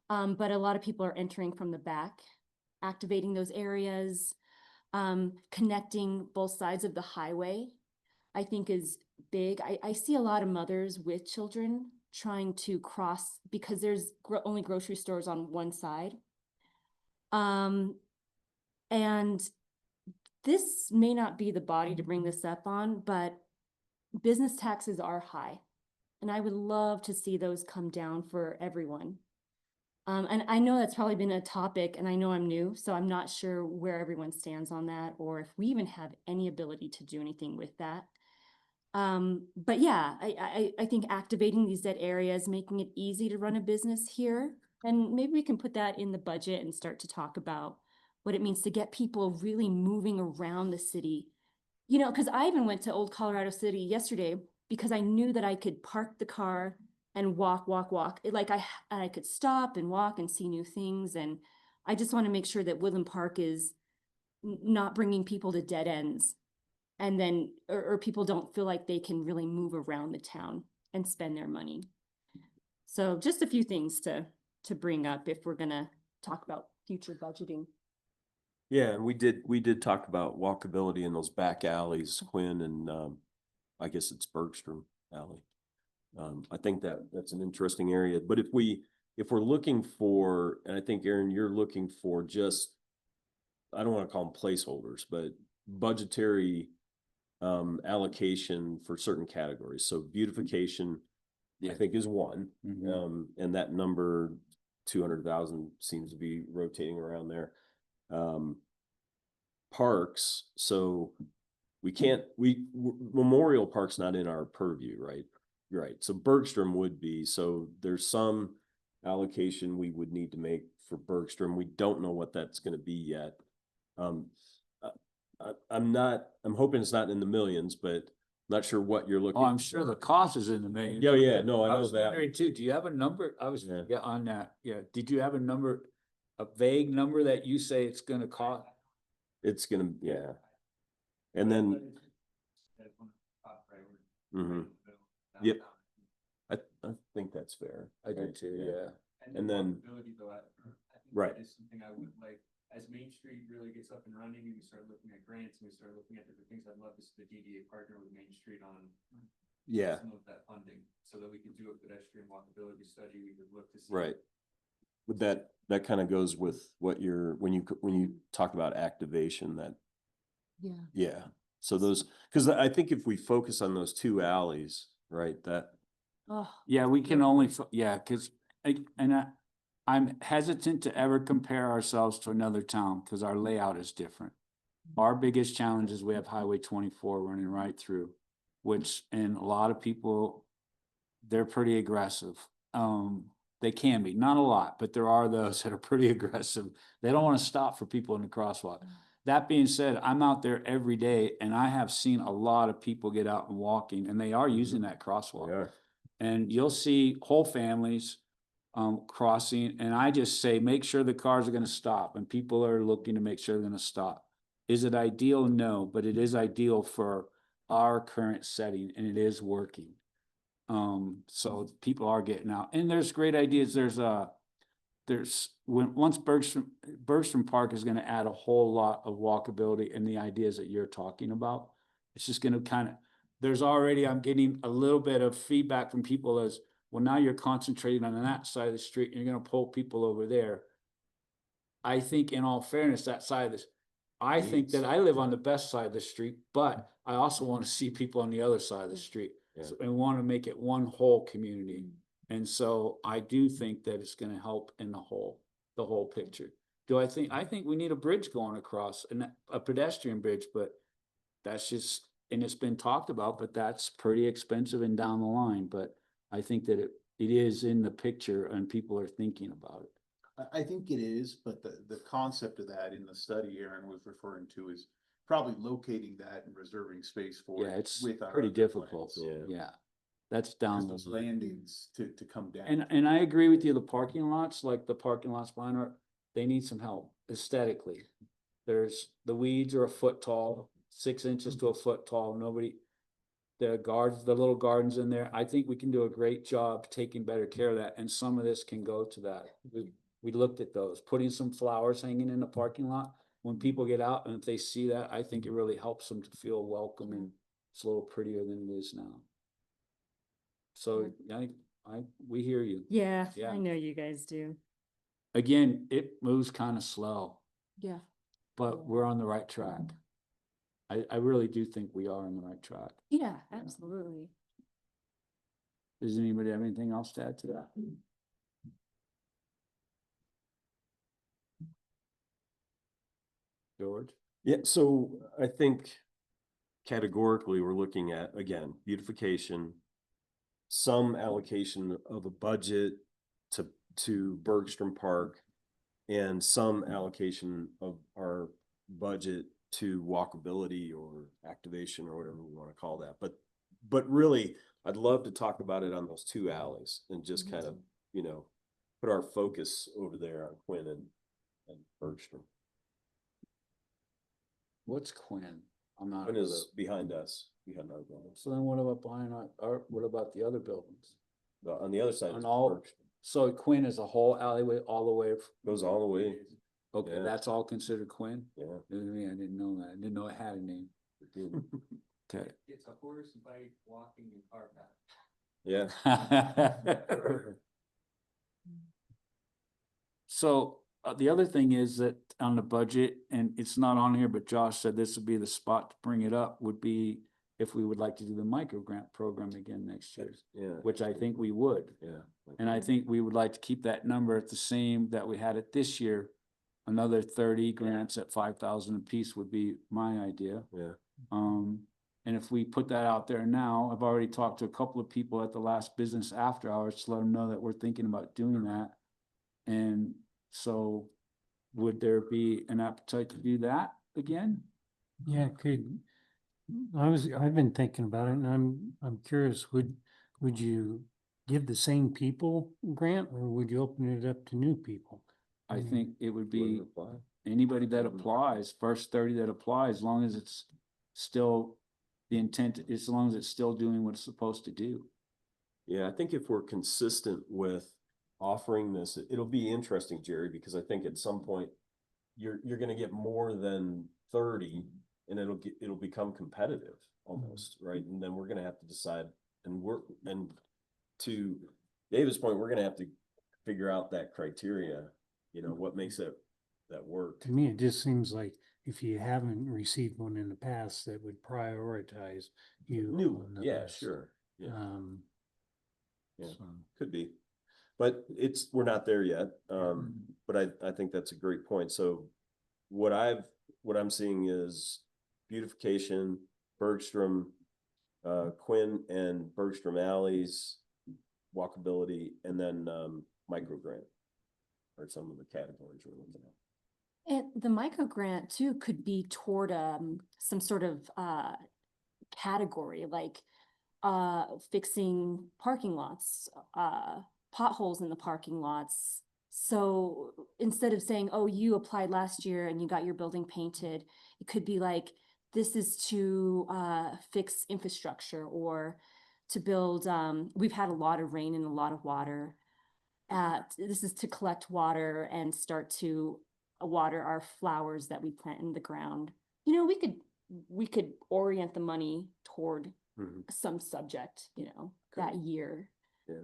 [SPEAKER 4] But a lot of people are entering from the back. Activating those areas, connecting both sides of the highway, I think is big. I see a lot of mothers with children trying to cross because there's only grocery stores on one side. And this may not be the body to bring this up on, but business taxes are high. And I would love to see those come down for everyone. And I know that's probably been a topic, and I know I'm new, so I'm not sure where everyone stands on that, or if we even have any ability to do anything with that. But yeah, I think activating these dead areas, making it easy to run a business here, and maybe we can put that in the budget and start to talk about what it means to get people really moving around the city. You know, because I even went to Old Colorado City yesterday because I knew that I could park the car and walk. I could stop and walk and see new things. And I just want to make sure that Woodland Park is not bringing people to dead ends. And then, or people don't feel like they can really move around the town and spend their money. So just a few things to bring up if we're gonna talk about future budgeting.
[SPEAKER 1] Yeah, and we did talk about walkability in those back alleys, Quinn, and I guess it's Bergstrom Alley. I think that's an interesting area, but if we're looking for, and I think Aaron, you're looking for just, I don't want to call them placeholders, but budgetary allocation for certain categories. So beautification, I think, is one, and that number 200,000 seems to be rotating around there. Parks, so Memorial Park's not in our purview, right? Right. So Bergstrom would be, so there's some allocation we would need to make for Bergstrom. We don't know what that's going to be yet. I'm hoping it's not in the millions, but not sure what you're looking.
[SPEAKER 2] Oh, I'm sure the cost is in the millions.
[SPEAKER 1] Yeah, yeah, no, I know
[SPEAKER 2] was
[SPEAKER 1] that.
[SPEAKER 2] wondering too, do you have a number? On that. Yeah. Did you have a number, a vague number that you say it's gonna cost?
[SPEAKER 1] It's gonna, yeah. And then. Yep. I think that's fair.
[SPEAKER 2] I do too, yeah.
[SPEAKER 1] And then. Right.
[SPEAKER 11] That is something I would like, as Main Street really gets up and running and we start looking at grants and we start looking at different things, I'd love to see the DDA partner with Main Street on.
[SPEAKER 1] Yeah.
[SPEAKER 11] Some of that funding, so that we can do a pedestrian walkability study, we would look to see.
[SPEAKER 1] Right. With that kind of goes with what when you talk about activation, that.
[SPEAKER 4] Yeah.
[SPEAKER 1] Yeah. So those, because I think if we focus on those two alleys, right, that.
[SPEAKER 4] Oh.
[SPEAKER 2] Yeah, we can only, cause I'm hesitant to ever compare ourselves to another town because our layout is different. Our biggest challenge is we have Highway 24 running right through, which, and a lot of people they're pretty aggressive. They can be, not a lot, but there are those that are pretty aggressive. They don't want to stop for people in the crosswalk. That being said, I'm out there every day and I have seen a lot of people get out and walking and they are using that crosswalk.
[SPEAKER 1] Yeah.
[SPEAKER 2] And you'll see whole families crossing, and I just say, make sure the cars are gonna stop, and people are looking to make sure they're gonna stop. Is it ideal? No, but it is ideal for our current setting, and it is working. So people are getting out, and there's great ideas. Once Bergstrom Park is gonna add a whole lot of walkability and the ideas that you're talking about. It's just gonna I'm getting a little bit of feedback from people as, well, now you're concentrating on that side of the street and you're gonna pull people over there. I think in all fairness, that side of this, I think that I live on the best side of the street, but I also want to see people on the other side of the street.
[SPEAKER 1] Yeah.
[SPEAKER 2] And want to make it one whole community. And so I do think that it's gonna help in the whole picture. I think we need a bridge going across, and a pedestrian bridge, but that's just, and it's been talked about, but that's pretty expensive and down the line, but I think that it is in the picture and people are thinking about it.
[SPEAKER 12] I think it is, but the concept of that in the study Aaron was referring to is probably locating that and reserving space for
[SPEAKER 2] Yeah,
[SPEAKER 12] it
[SPEAKER 2] it's
[SPEAKER 12] with our
[SPEAKER 2] pretty
[SPEAKER 12] other
[SPEAKER 2] difficult.
[SPEAKER 12] plans.
[SPEAKER 2] Yeah. That's down.
[SPEAKER 12] Because those landings to come down.
[SPEAKER 2] And I agree with you, the parking lots, like the parking lots behind our, they need some help aesthetically. The weeds are a foot tall, 6 inches to a foot tall, the little gardens in there, I think we can do a great job taking better care of that, and some of this can go to that. We looked at those, putting some flowers hanging in the parking lot, when people get out and if they see that, I think it really helps them to feel welcome and it's a little prettier than it is now. So we hear you.
[SPEAKER 4] Yeah,
[SPEAKER 2] Yeah.
[SPEAKER 4] I know you guys do.
[SPEAKER 2] Again, it moves kind of slow,
[SPEAKER 7] Yeah.
[SPEAKER 2] but we're on the right track. I really do think we are on the right track.
[SPEAKER 4] Yeah, absolutely.
[SPEAKER 2] Does anybody have anything else to add to that? George?
[SPEAKER 1] Yeah, so I think categorically, we're looking at, again, beautification, some allocation of a budget to Bergstrom Park, and some allocation of our budget to walkability or activation or whatever we want to call that. But really, I'd love to talk about it on those two alleys and just kind of, put our focus over there on Quinn and Bergstrom.
[SPEAKER 2] What's Quinn? I'm not.
[SPEAKER 1] Quinn is behind us, behind our building.
[SPEAKER 2] So then what about behind what about the other buildings?
[SPEAKER 1] On the other side
[SPEAKER 2] On
[SPEAKER 1] is
[SPEAKER 2] all-
[SPEAKER 1] Bergstrom.
[SPEAKER 2] So Quinn is a whole alleyway all the way.
[SPEAKER 1] Goes all the way.
[SPEAKER 2] Okay,
[SPEAKER 1] Yeah.
[SPEAKER 2] that's all considered Quinn?
[SPEAKER 1] Yeah.
[SPEAKER 2] I didn't know that. I didn't know it had a name. Okay.
[SPEAKER 11] It's a horse, bike, walking, and car path.
[SPEAKER 1] Yeah.
[SPEAKER 2] So the other thing is that on the budget, and it's not on here, but Josh said this would be the spot to bring it up, would be if we would like to do the micro grant program again next year,
[SPEAKER 1] Yeah.
[SPEAKER 2] which I think we would.
[SPEAKER 1] Yeah.
[SPEAKER 2] And I think we would like to keep that number at the same that we had it this year. Another 30 grants at 5,000 apiece would be my idea.
[SPEAKER 1] Yeah.
[SPEAKER 2] And if we put that out there now, I've already talked to a couple of people at the last business after hours to let them know that we're thinking about doing that. And so would there be an appetite to do that again?
[SPEAKER 5] Yeah, I've been thinking about it and I'm curious, would you give the same people grant or would you open it up to new people?
[SPEAKER 2] I
[SPEAKER 5] Mm.
[SPEAKER 2] think it would be
[SPEAKER 1] Wouldn't apply.
[SPEAKER 2] anybody that applies, first 30 that apply, as long as it's still the intent, as long as it's still doing what it's supposed to do.
[SPEAKER 1] Yeah, I think if we're consistent with offering this, it'll be interesting, Jerry, because I think at some point you're gonna get more than 30 and it'll become competitive almost, right? And then we're gonna have to decide and to David's point, we're gonna have to figure out that criteria, what makes that work.
[SPEAKER 5] To me, it just seems like if you haven't received one in the past, that would prioritize you.
[SPEAKER 1] New,
[SPEAKER 5] on the
[SPEAKER 1] yeah,
[SPEAKER 5] list.
[SPEAKER 1] sure. Yeah, Yeah.
[SPEAKER 5] So,
[SPEAKER 1] could be. But we're not there yet. But I think that's a great point. So what I'm seeing is beautification, Bergstrom, Quinn and Bergstrom alleys, walkability, and then, micro grant. Or some of the categories we're looking at.
[SPEAKER 4] And the micro grant too could be toward some sort of category, like fixing parking lots, potholes in the parking lots. So instead of saying, oh, you applied last year and you got your building painted, it could be like, this is to fix infrastructure or to build, we've had a lot of rain and a lot of water. This is to collect water and start to water our flowers that we plant in the ground. You know, we could orient the money toward some subject, you know, that year.
[SPEAKER 1] Yeah.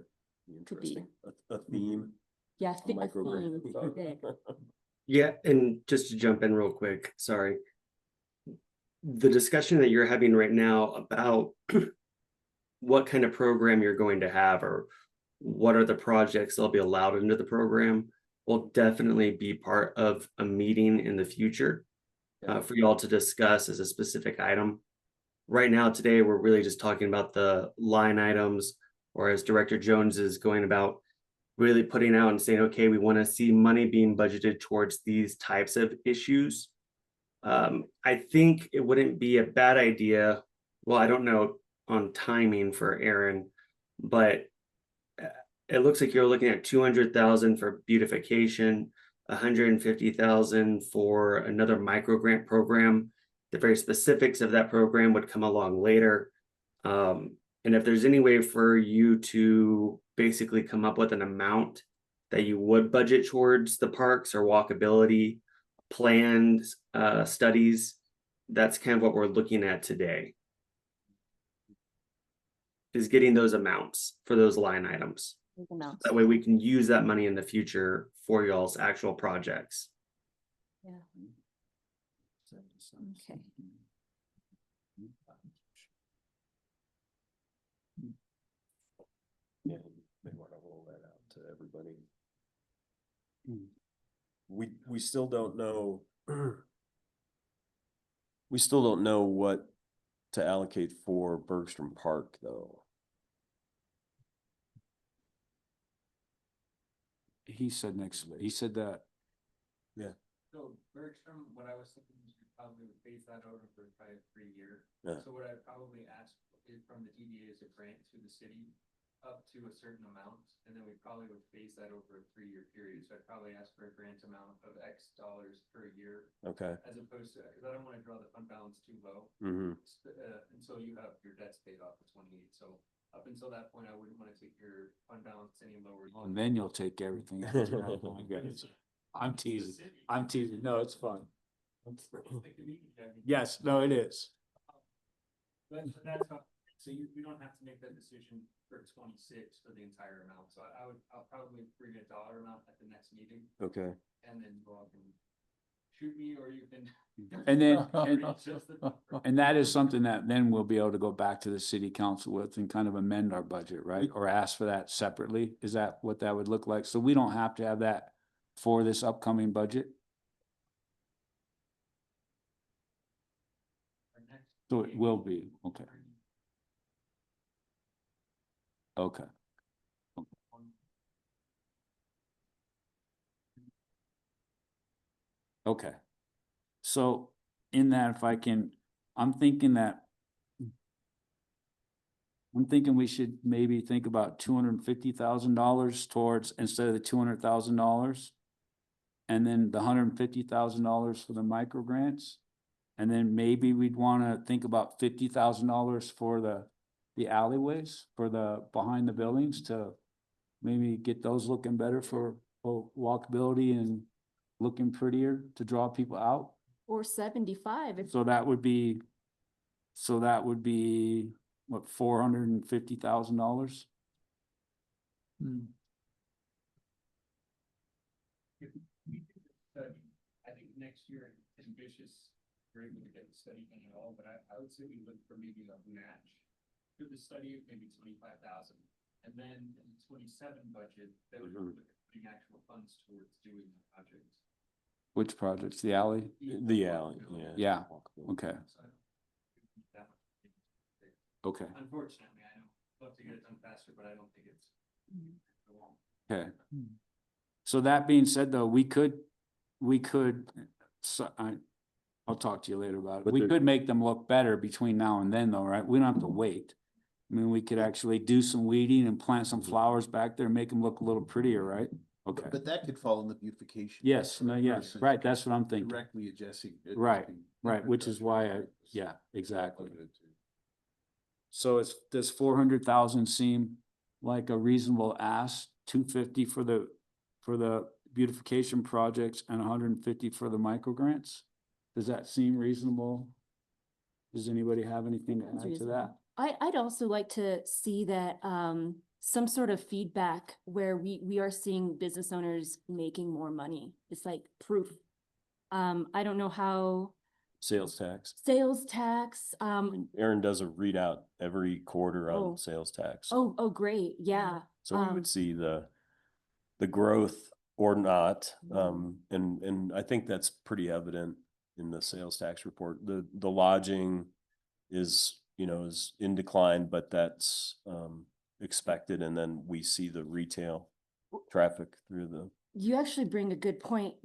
[SPEAKER 4] Could be.
[SPEAKER 1] Interesting. A theme.
[SPEAKER 4] Yeah,
[SPEAKER 1] a micro grant.
[SPEAKER 4] theme.
[SPEAKER 9] Yeah, and just to jump in real quick, sorry. The discussion that you're having right now about what kind of program you're going to have or what are the projects that'll be allowed into the program will definitely be part of a meeting in the future for y'all to discuss as a specific item. Right now, today, we're really just talking about the line items, or as Director Jones is going about really putting out and saying, okay, we want to see money being budgeted towards these types of issues. I think it wouldn't be a bad idea. Well, I don't know on timing for Aaron, but it looks like you're looking at 200,000 for beautification, 150,000 for another micro grant program. The very specifics of that program would come along later. And if there's any way for you to basically come up with an amount that you would budget towards the parks or walkability planned studies, that's kind of what we're looking at today. Is getting those amounts for those line items. That way we can use that money in the future for y'all's actual projects.
[SPEAKER 4] Yeah. Okay.
[SPEAKER 1] Yeah, they want to roll that out to everybody. We still don't know. We still don't know what to allocate for Bergstrom Park, though.
[SPEAKER 2] He said he said that.
[SPEAKER 11] So Bergstrom, what I was thinking is we probably would phase that out over probably 3 year.
[SPEAKER 1] Yeah.
[SPEAKER 11] So what I'd probably ask is from the DDA is a grant to the city up to a certain amount, and then we probably would phase that over a 3-year period. So I'd probably ask for a grant amount of X dollars per year.
[SPEAKER 1] Okay.
[SPEAKER 11] As opposed to, because I don't want to draw the fund balance too low. Until you have your debts paid off for 28. So up until that point, I wouldn't want to take your fund balance any lower.
[SPEAKER 2] And then you'll take everything. after that. Oh my goodness. I'm teasing. I'm teasing. No, it's fun. Yes, no, it is.
[SPEAKER 11] But that's how, so we don't have to make that decision for 26 for the entire amount. So I'll probably bring a dollar amount at the next meeting,
[SPEAKER 1] Okay.
[SPEAKER 11] and then you all can shoot me, or you can.
[SPEAKER 2] And then,
[SPEAKER 11] Just the-
[SPEAKER 2] and that is something that then we'll be able to go back to the city council with and kind of amend our budget, right? Or ask for that separately. Is that what that would look like? So we don't have to have that for this upcoming budget? So it will be, okay. Okay. Okay. So in that, if I can, I'm thinking we should maybe think about $250,000 towards, instead of the $200,000. And then the $150,000 for the micro grants. And then maybe we'd wanna think about $50,000 for the alleyways, for the behind the buildings, to maybe get those looking better for walkability and looking prettier to draw people out.
[SPEAKER 4] Or 75 if
[SPEAKER 2] So that would be what, $450,000?
[SPEAKER 11] Study. I think next year is ambitious. We're able to get the study done at all, but I would say we look for maybe a match to the study of maybe 25,000. And then in the 27 budget, that would look at putting actual funds towards doing the projects.
[SPEAKER 2] Which projects? The alley?
[SPEAKER 1] The alley, yeah.
[SPEAKER 2] Yeah, okay,
[SPEAKER 11] So I don't think that much.
[SPEAKER 2] okay.
[SPEAKER 11] Unfortunately, I know, love to get it done faster, but I don't think it's
[SPEAKER 2] Okay. So that being said, though, we could, I'll talk to you later about it.
[SPEAKER 1] But
[SPEAKER 2] We
[SPEAKER 1] there-
[SPEAKER 2] could make them look better between now and then though, right? We don't have to wait. I mean, we could actually do some weeding and plant some flowers back there, make them look a little prettier, right? Okay.
[SPEAKER 12] But that could fall in the beautification.
[SPEAKER 2] Yes, no, yes, right, that's what I'm thinking.
[SPEAKER 12] Directly adjusting.
[SPEAKER 2] Right, right, which is why yeah, exactly. So does 400,000 seem like a reasonable ask? 250 for the beautification projects and 150 for the micro grants? Does that seem reasonable? Does anybody have anything to
[SPEAKER 4] Sounds
[SPEAKER 2] add to
[SPEAKER 4] reasonable.
[SPEAKER 2] that?
[SPEAKER 4] I'd also like to see that, some sort of feedback where we are seeing business owners making more money. It's like proof. I don't know how
[SPEAKER 1] Sales tax.
[SPEAKER 4] sales tax,
[SPEAKER 1] Aaron does a readout every quarter
[SPEAKER 4] Oh.
[SPEAKER 1] on sales tax.
[SPEAKER 4] oh, great, yeah.
[SPEAKER 1] So we would see the growth or not. And I think that's pretty evident in the sales tax report. The lodging is, is in decline, but that's expected. And then we see the retail traffic through the.
[SPEAKER 4] You actually bring a good point.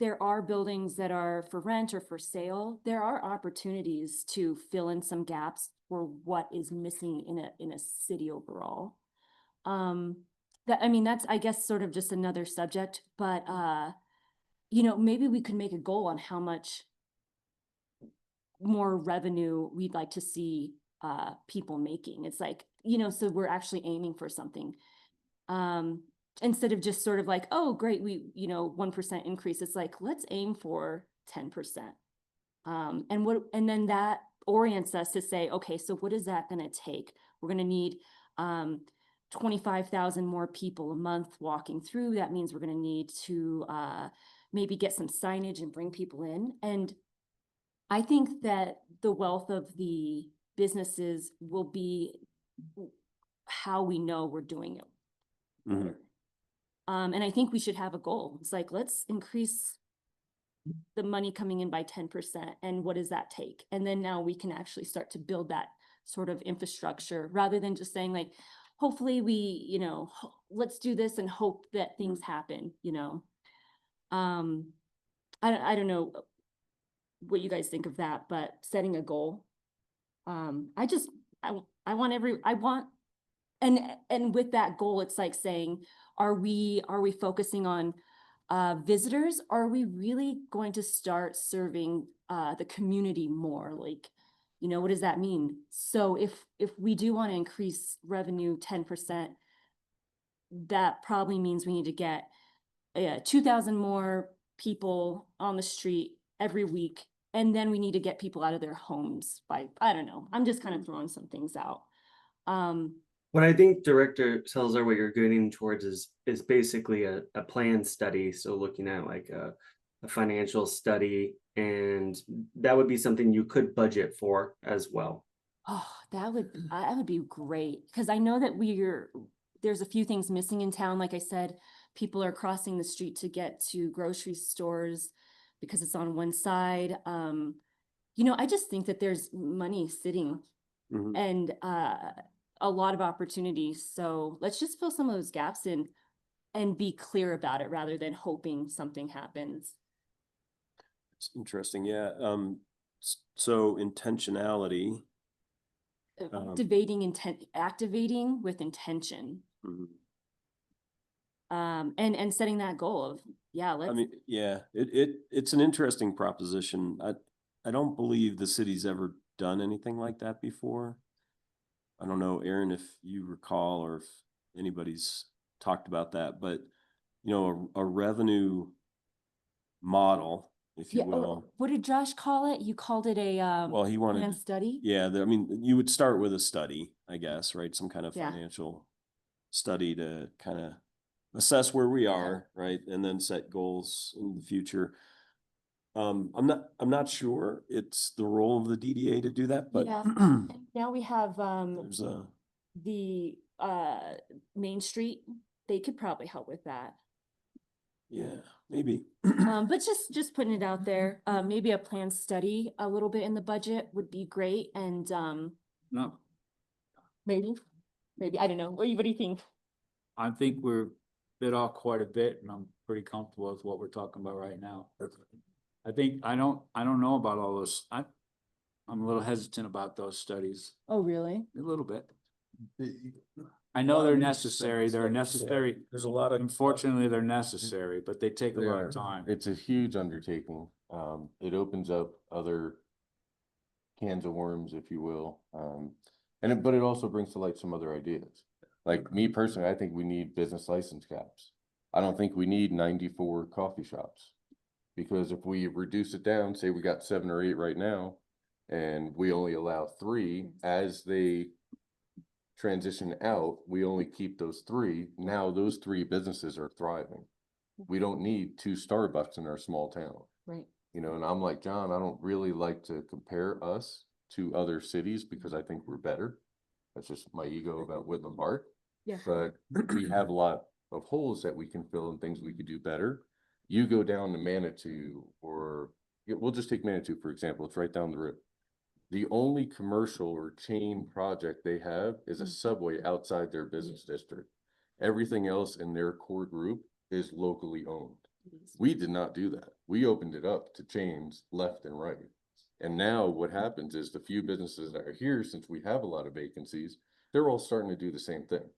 [SPEAKER 4] There are buildings that are for rent or for sale. There are opportunities to fill in some gaps for what is missing in a city overall. That's, I guess, sort of just another subject, but, maybe we could make a goal on how much more revenue we'd like to see, people making. It's like, so we're actually aiming for something. Instead of just sort of like, oh, great, 1% increase, it's like, let's aim for 10%. And then that orients us to say, okay, so what is that gonna take? We're gonna need 25,000 more people a month walking through. That means we're gonna need to maybe get some signage and bring people in. And I think that the wealth of the businesses will be how we know we're doing it better. And I think we should have a goal. It's like, let's increase the money coming in by 10%. And what does that take? And then now we can actually start to build that sort of infrastructure rather than just saying like, hopefully we, let's do this and hope that things happen, I don't know what you guys think of that, but setting a goal. And with that goal, it's like saying, are we focusing on visitors? Are we really going to start serving the community more? Like, what does that mean? So if we do want to increase revenue 10%, that probably means we need to get 2,000 more people on the street every week. And then we need to get people out of their homes by, I don't know, I'm just kind of throwing some things out.
[SPEAKER 9] What I think Director Salazar, what you're getting towards is basically a plan study. So looking at like a financial study, and that would be something you could budget for as well.
[SPEAKER 4] Oh, that would be great. Cause I know that there's a few things missing in town. Like I said, people are crossing the street to get to grocery stores because it's on one side. I just think that there's money sitting and a lot of opportunities. So let's just fill some of those gaps in and be clear about it rather than hoping something happens.
[SPEAKER 1] It's interesting. Yeah. So intentionality.
[SPEAKER 4] Activating with intention. And setting that goal of,
[SPEAKER 1] it's an interesting proposition. I don't believe the city's ever done anything like that before. I don't know, Aaron, if you recall or if anybody's talked about that, but a revenue model, if you will.
[SPEAKER 4] What did Josh call it? You called it a
[SPEAKER 1] Well, he wanted
[SPEAKER 4] plan study?
[SPEAKER 1] Yeah, you would start with a study, I guess, right? Some kind of
[SPEAKER 4] Yeah.
[SPEAKER 1] financial study to kind of assess where we are, right? And then set goals in the future. I'm not sure it's the role of the DDA to do that, but
[SPEAKER 4] Yeah. Now we have
[SPEAKER 1] there's
[SPEAKER 4] the Main Street. They could probably help with that.
[SPEAKER 1] yeah, maybe.
[SPEAKER 4] But just putting it out there, maybe a plan study a little bit in the budget would be great. And
[SPEAKER 2] No,
[SPEAKER 4] maybe. maybe, I don't know, what do you think?
[SPEAKER 2] I think we're bit off quite a bit and I'm pretty comfortable with what we're talking about right now. I think, I don't know about all those. I'm a little hesitant about those studies,
[SPEAKER 4] Oh, really?
[SPEAKER 2] a little bit. I know they're necessary,
[SPEAKER 1] There's a lot of.
[SPEAKER 2] unfortunately, they're necessary, but they take a
[SPEAKER 10] They
[SPEAKER 2] lot
[SPEAKER 10] are.
[SPEAKER 2] of time.
[SPEAKER 10] It's a huge undertaking. It opens up other cans of worms, if you will. But it also brings to light some other ideas. Like me personally, I think we need business license caps. I don't think we need 94 coffee shops. Because if we reduce it down, say we got 7 or 8 right now, and we only allow 3, as they transition out, we only keep those 3. Now those 3 businesses are thriving. We don't need 2 Starbucks in our small town.
[SPEAKER 4] Right.
[SPEAKER 10] You know, and I'm like, John, I don't really like to compare us to other cities because I think we're better. That's just my ego about Woodland Park.
[SPEAKER 4] Yeah.
[SPEAKER 10] But we have a lot of holes that we can fill and things we could do better. You go down to Manitou, or we'll just take Manitou, for example. It's right down the road. The only commercial or chain project they have is a Subway outside their business district. Everything else in their core group is locally owned. We did not do that. We opened it up to chains left and right. And now what happens is the few businesses that are here, since we have a lot of vacancies, they're all starting to do the same thing.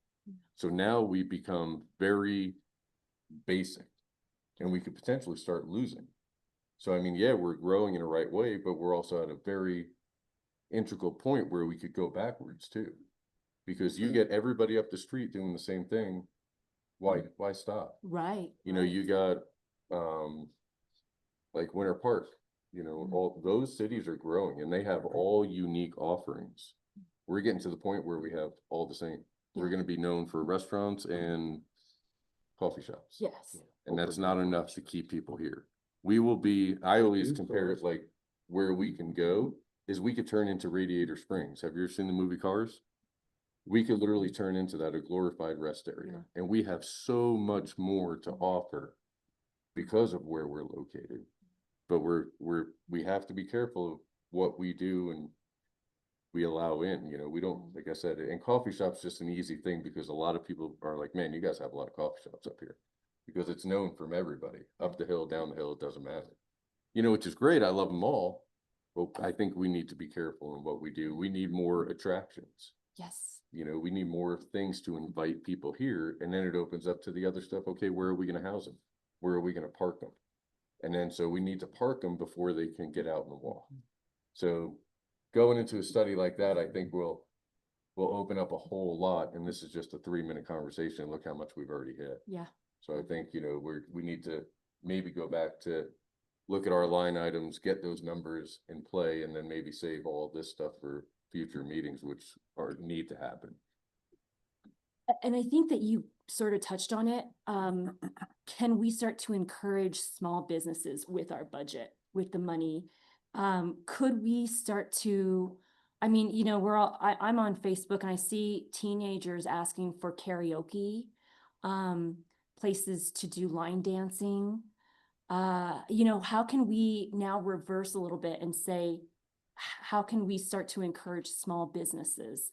[SPEAKER 10] So now we become very basic and we could potentially start losing. So, I mean, yeah, we're growing in the right way, but we're also at a very integral point where we could go backwards too. Because you get everybody up the street doing the same thing. Why stop?
[SPEAKER 4] Right.
[SPEAKER 10] You know, you got, like Winter Park, you know, all those cities are growing and they have all unique offerings. We're getting to the point where we have all the same. We're going to be known for restaurants and coffee shops.
[SPEAKER 4] Yes.
[SPEAKER 10] And that's not enough to keep people here. We will be, I always compare it like where we can go is we could turn into Radiator Springs. Have you ever seen the movie Cars? We could literally turn into that, a glorified rest area. And we have so much more to offer because of where we're located. But we have to be careful of what we do and we allow in, you know, we don't, like I said, and coffee shops just an easy thing because a lot of people are like, man, you guys have a lot of coffee shops up here because it's known from everybody up the hill, down the hill, it doesn't matter, you know, which is great. I love them all. But I think we need to be careful in what we do. We need more attractions.
[SPEAKER 4] Yes.
[SPEAKER 10] You know, we need more things to invite people here, and then it opens up to the other stuff. Okay, where are we going to house them? Where are we going to park them? And then so we need to park them before they can get out and walk. So going into a study like that, I think will open up a whole lot. And this is just a 3-minute conversation. Look how much we've already hit.
[SPEAKER 4] Yeah.
[SPEAKER 10] So I think, you know, we need to maybe go back to look at our line items, get those numbers in play, and then maybe save all this stuff for future meetings, which need to happen.
[SPEAKER 4] And I think that you sort of touched on it. Can we start to encourage small businesses with our budget, with the money? Could we start to, I mean, you know, I'm on Facebook and I see teenagers asking for karaoke, places to do line dancing. You know, how can we now reverse a little bit and say, how can we start to encourage small businesses?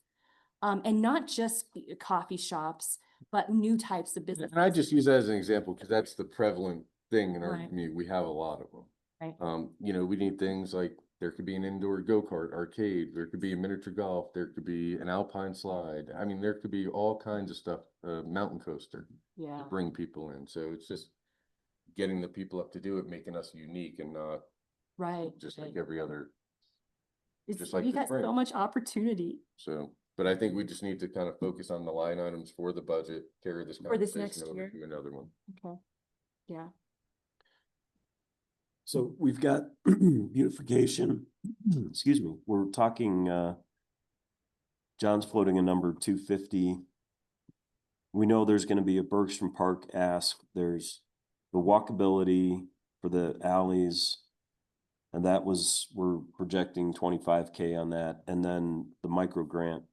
[SPEAKER 4] And not just coffee shops, but new types of businesses.
[SPEAKER 10] And I just use that as an example because that's the prevalent thing in our
[SPEAKER 4] Right.
[SPEAKER 10] community. We have a lot of them.
[SPEAKER 4] Right.
[SPEAKER 10] You know, we need things like there could be an indoor go-kart arcade, there could be a miniature golf, there could be an alpine slide. I mean, there could be all kinds of stuff, mountain coaster
[SPEAKER 4] Yeah.
[SPEAKER 10] to bring people in. So it's just getting the people up to do it, making us unique and not
[SPEAKER 4] Right.
[SPEAKER 10] just like every other.
[SPEAKER 4] It's,
[SPEAKER 10] just like
[SPEAKER 4] we
[SPEAKER 10] the
[SPEAKER 4] got so
[SPEAKER 10] spring.
[SPEAKER 4] much opportunity.
[SPEAKER 10] So, but I think we just need to kind of focus on the line items for the budget, carry this
[SPEAKER 4] For this
[SPEAKER 10] conversation
[SPEAKER 4] next
[SPEAKER 10] over
[SPEAKER 4] year.
[SPEAKER 10] to another one.
[SPEAKER 4] Okay. Yeah.
[SPEAKER 1] So we've got beautification, excuse me, we're talking, John's floating a number 250. We know there's gonna be a Bergstrom Park ask, there's the walkability for the alleys. And that was, we're projecting 25K on that, and then the micro grant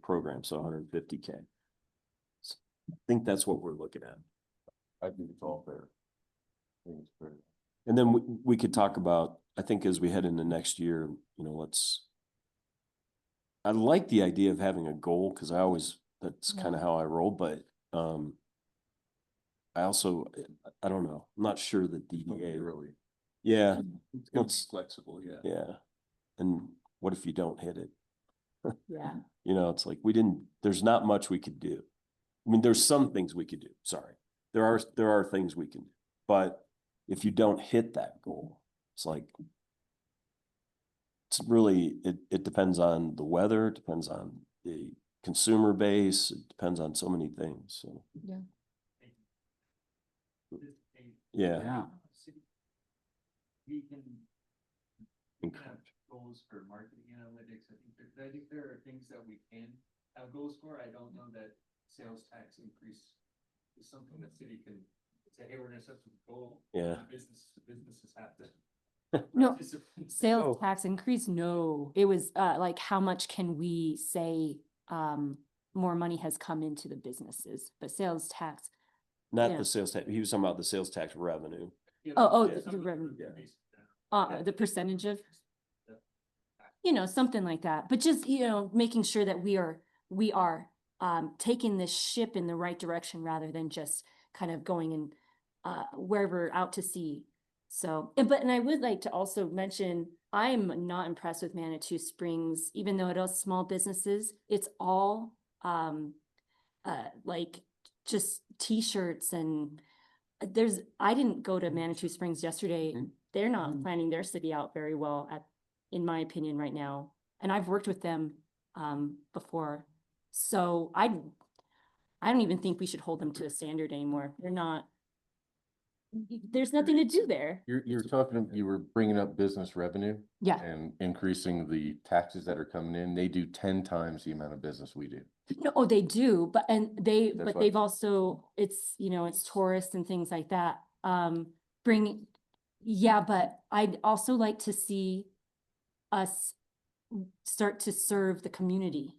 [SPEAKER 1] program, so 150K. I think that's what we're looking at.
[SPEAKER 10] I think it's all fair. I think it's fair.
[SPEAKER 1] And then we could talk about, I think as we head into next year, you know, I like the idea of having a goal, cause that's
[SPEAKER 4] Yeah.
[SPEAKER 1] kind of how I roll, but, I also, I don't know, I'm not sure that DDA
[SPEAKER 12] Really,
[SPEAKER 1] yeah,
[SPEAKER 12] it's gonna be
[SPEAKER 1] Let's-
[SPEAKER 12] flexible, yeah.
[SPEAKER 1] yeah. And what if you don't hit it?
[SPEAKER 4] Yeah.
[SPEAKER 1] You know, it's like, there's not much we could do. I mean, there's some things we could do, sorry. There are things we can do, but if you don't hit that goal, it's like, it's really, it depends on the weather, it depends on the consumer base, it depends on so many things, so.
[SPEAKER 7] Yeah.
[SPEAKER 1] Yeah.
[SPEAKER 2] Yeah.
[SPEAKER 11] We can
[SPEAKER 1] Okay.
[SPEAKER 11] have goals for marketing analytics. I think there are things that we can have goals for. I don't know that sales tax increase is something that city can say, hey, we're gonna set some goal.
[SPEAKER 1] Yeah.
[SPEAKER 11] Businesses have to.
[SPEAKER 4] No,
[SPEAKER 11] participate.
[SPEAKER 4] sales
[SPEAKER 1] Oh.
[SPEAKER 4] tax increase, no, it was, like, how much can we say, more money has come into the businesses, but sales tax.
[SPEAKER 1] Not
[SPEAKER 4] Yeah.
[SPEAKER 1] the sales tax, he was talking about the sales tax revenue.
[SPEAKER 11] Yeah,
[SPEAKER 4] Oh,
[SPEAKER 11] yeah,
[SPEAKER 4] the
[SPEAKER 11] something
[SPEAKER 4] revenue.
[SPEAKER 11] for base-
[SPEAKER 4] The percentage of, something like that, but just, making sure that we are taking this ship in the right direction rather than just kind of going in wherever out to sea. So, and I would like to also mention, I'm not impressed with Manitou Springs, even though it is small businesses, it's all like just t-shirts and I didn't go to Manitou Springs yesterday. They're not planning their city out very well in my opinion right now. And I've worked with them before. So I don't even think we should hold them to a standard anymore. They're not, there's nothing to do there.
[SPEAKER 10] You were bringing up business revenue
[SPEAKER 4] Yeah.
[SPEAKER 10] and increasing the taxes that are coming in. They do 10 times the amount of business we do.
[SPEAKER 4] No, oh, they do, but
[SPEAKER 10] That's
[SPEAKER 4] but
[SPEAKER 10] why-
[SPEAKER 4] they've also, it's tourists and things like that. Yeah, but I'd also like to see us start to serve the community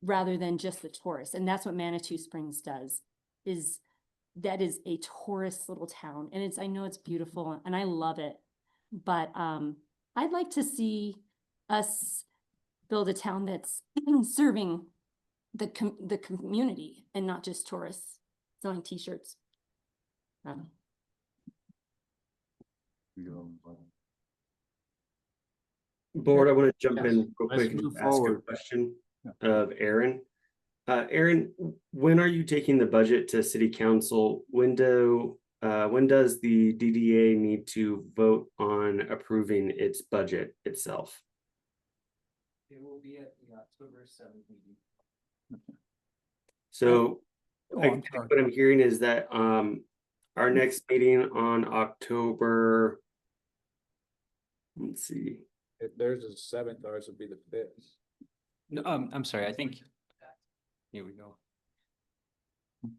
[SPEAKER 4] rather than just the tourists. And that's what Manitou Springs does, that is a tourist little town. And I know it's beautiful and I love it. But I'd like to see us build a town that's serving the community and not just tourists selling t-shirts.
[SPEAKER 9] Board, I want to jump
[SPEAKER 2] Yes,
[SPEAKER 9] in real
[SPEAKER 2] let's
[SPEAKER 9] quick and
[SPEAKER 2] move
[SPEAKER 9] ask a
[SPEAKER 2] forward.
[SPEAKER 9] question of Aaron. Aaron, when are you taking the budget to city council? When does the DDA need to vote on approving its budget itself?
[SPEAKER 11] It will be at the October 7th meeting.
[SPEAKER 9] So
[SPEAKER 3] Oh,
[SPEAKER 9] I
[SPEAKER 3] I'm
[SPEAKER 9] think
[SPEAKER 3] sorry.
[SPEAKER 9] what I'm hearing is that our next meeting on October, let's see,
[SPEAKER 2] If there's a 7th, ours would be the 5th.
[SPEAKER 11] No, I'm sorry, I think. Here we go.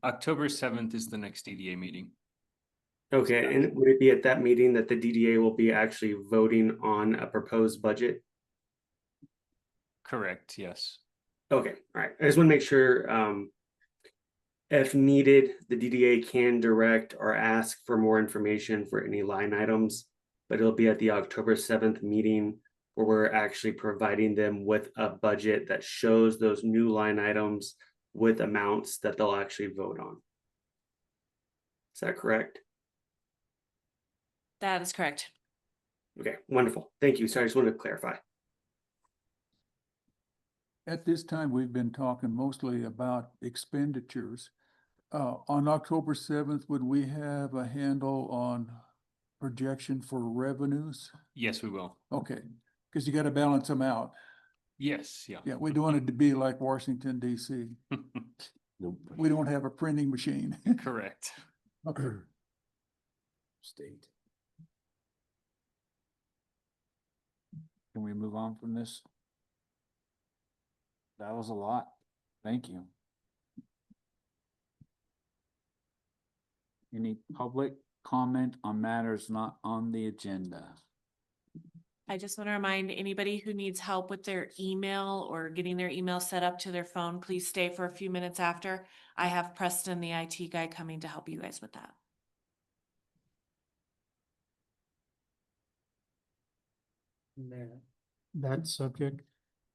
[SPEAKER 11] October 7th is the next DDA meeting.
[SPEAKER 9] okay, and would it be at that meeting that the DDA will be actually voting on a proposed budget?
[SPEAKER 11] Correct, yes.
[SPEAKER 9] Okay, all right, I just want to make sure, if needed, the DDA can direct or ask for more information for any line items, but it'll be at the October 7th meeting where we're actually providing them with a budget that shows those new line items with amounts that they'll actually vote on. Is that correct?
[SPEAKER 6] That is correct.
[SPEAKER 9] Okay, wonderful. Thank you. Sorry, I just wanted to clarify.
[SPEAKER 3] At this time, we've been talking mostly about expenditures. On October 7th, would we have a handle on projection for revenues?
[SPEAKER 11] Yes, we will.
[SPEAKER 3] Okay, because you got to balance them out.
[SPEAKER 11] Yes, yeah.
[SPEAKER 3] Yeah, we don't want it to be like Washington DC.
[SPEAKER 1] Nope.
[SPEAKER 3] We don't have a printing machine.
[SPEAKER 11] Correct.
[SPEAKER 3] Okay.
[SPEAKER 2] State. Can we move on from this? That was a lot. Thank you. Any public comment on matters not on the agenda?
[SPEAKER 14] I just want to remind anybody who needs help with their email or getting their email set up to their phone, please stay for a few minutes after. I have Preston, the IT guy, coming to help you guys with that.
[SPEAKER 5] That subject,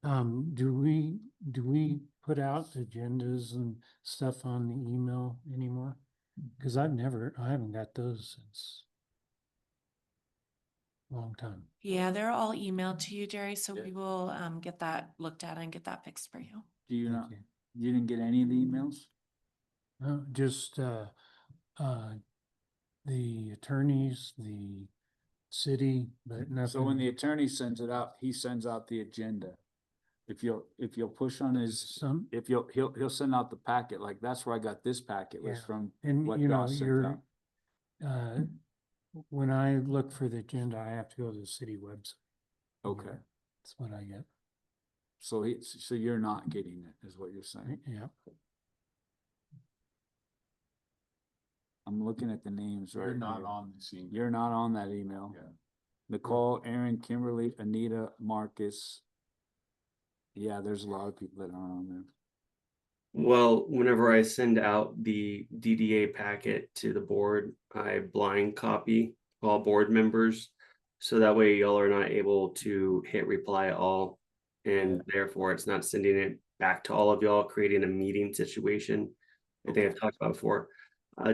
[SPEAKER 5] Do we put out agendas and stuff on the email anymore? Cause I haven't got those since a long time.
[SPEAKER 14] Yeah, they're all emailed to you, Jerry, so
[SPEAKER 10] Yeah.
[SPEAKER 14] we will get that looked at and get that fixed for you.
[SPEAKER 2] Do you
[SPEAKER 5] Thank
[SPEAKER 2] not,
[SPEAKER 5] you.
[SPEAKER 2] you didn't get any of the emails?
[SPEAKER 5] Just, the attorneys, the city, but nothing.
[SPEAKER 2] So when the attorney sends it out, he sends out the agenda. If you'll push on his,
[SPEAKER 5] Some,
[SPEAKER 2] if he'll send out the packet, like that's where I got this packet was
[SPEAKER 5] Yeah.
[SPEAKER 2] from
[SPEAKER 5] and
[SPEAKER 2] what
[SPEAKER 5] you know,
[SPEAKER 2] Josh sent
[SPEAKER 5] you're,
[SPEAKER 2] out.
[SPEAKER 5] when I look for the agenda, I have to go to the city website.
[SPEAKER 2] Okay,
[SPEAKER 5] That's what I get.
[SPEAKER 2] so so you're not getting it, is what you're saying.
[SPEAKER 5] Yeah.
[SPEAKER 2] I'm looking at the names right
[SPEAKER 12] You're not
[SPEAKER 2] here.
[SPEAKER 12] on the scene.
[SPEAKER 2] You're not on that email.
[SPEAKER 12] Yeah.
[SPEAKER 2] Nicole, Aaron, Kimberly, Anita, Marcus. Yeah, there's a lot of people that aren't on there.
[SPEAKER 9] Well, whenever I send out the DDA packet to the board, I blind copy all board members. So that way y'all are not able to hit reply all. And therefore it's not sending it back to all of y'all, creating a meeting situation. I think I've talked about before.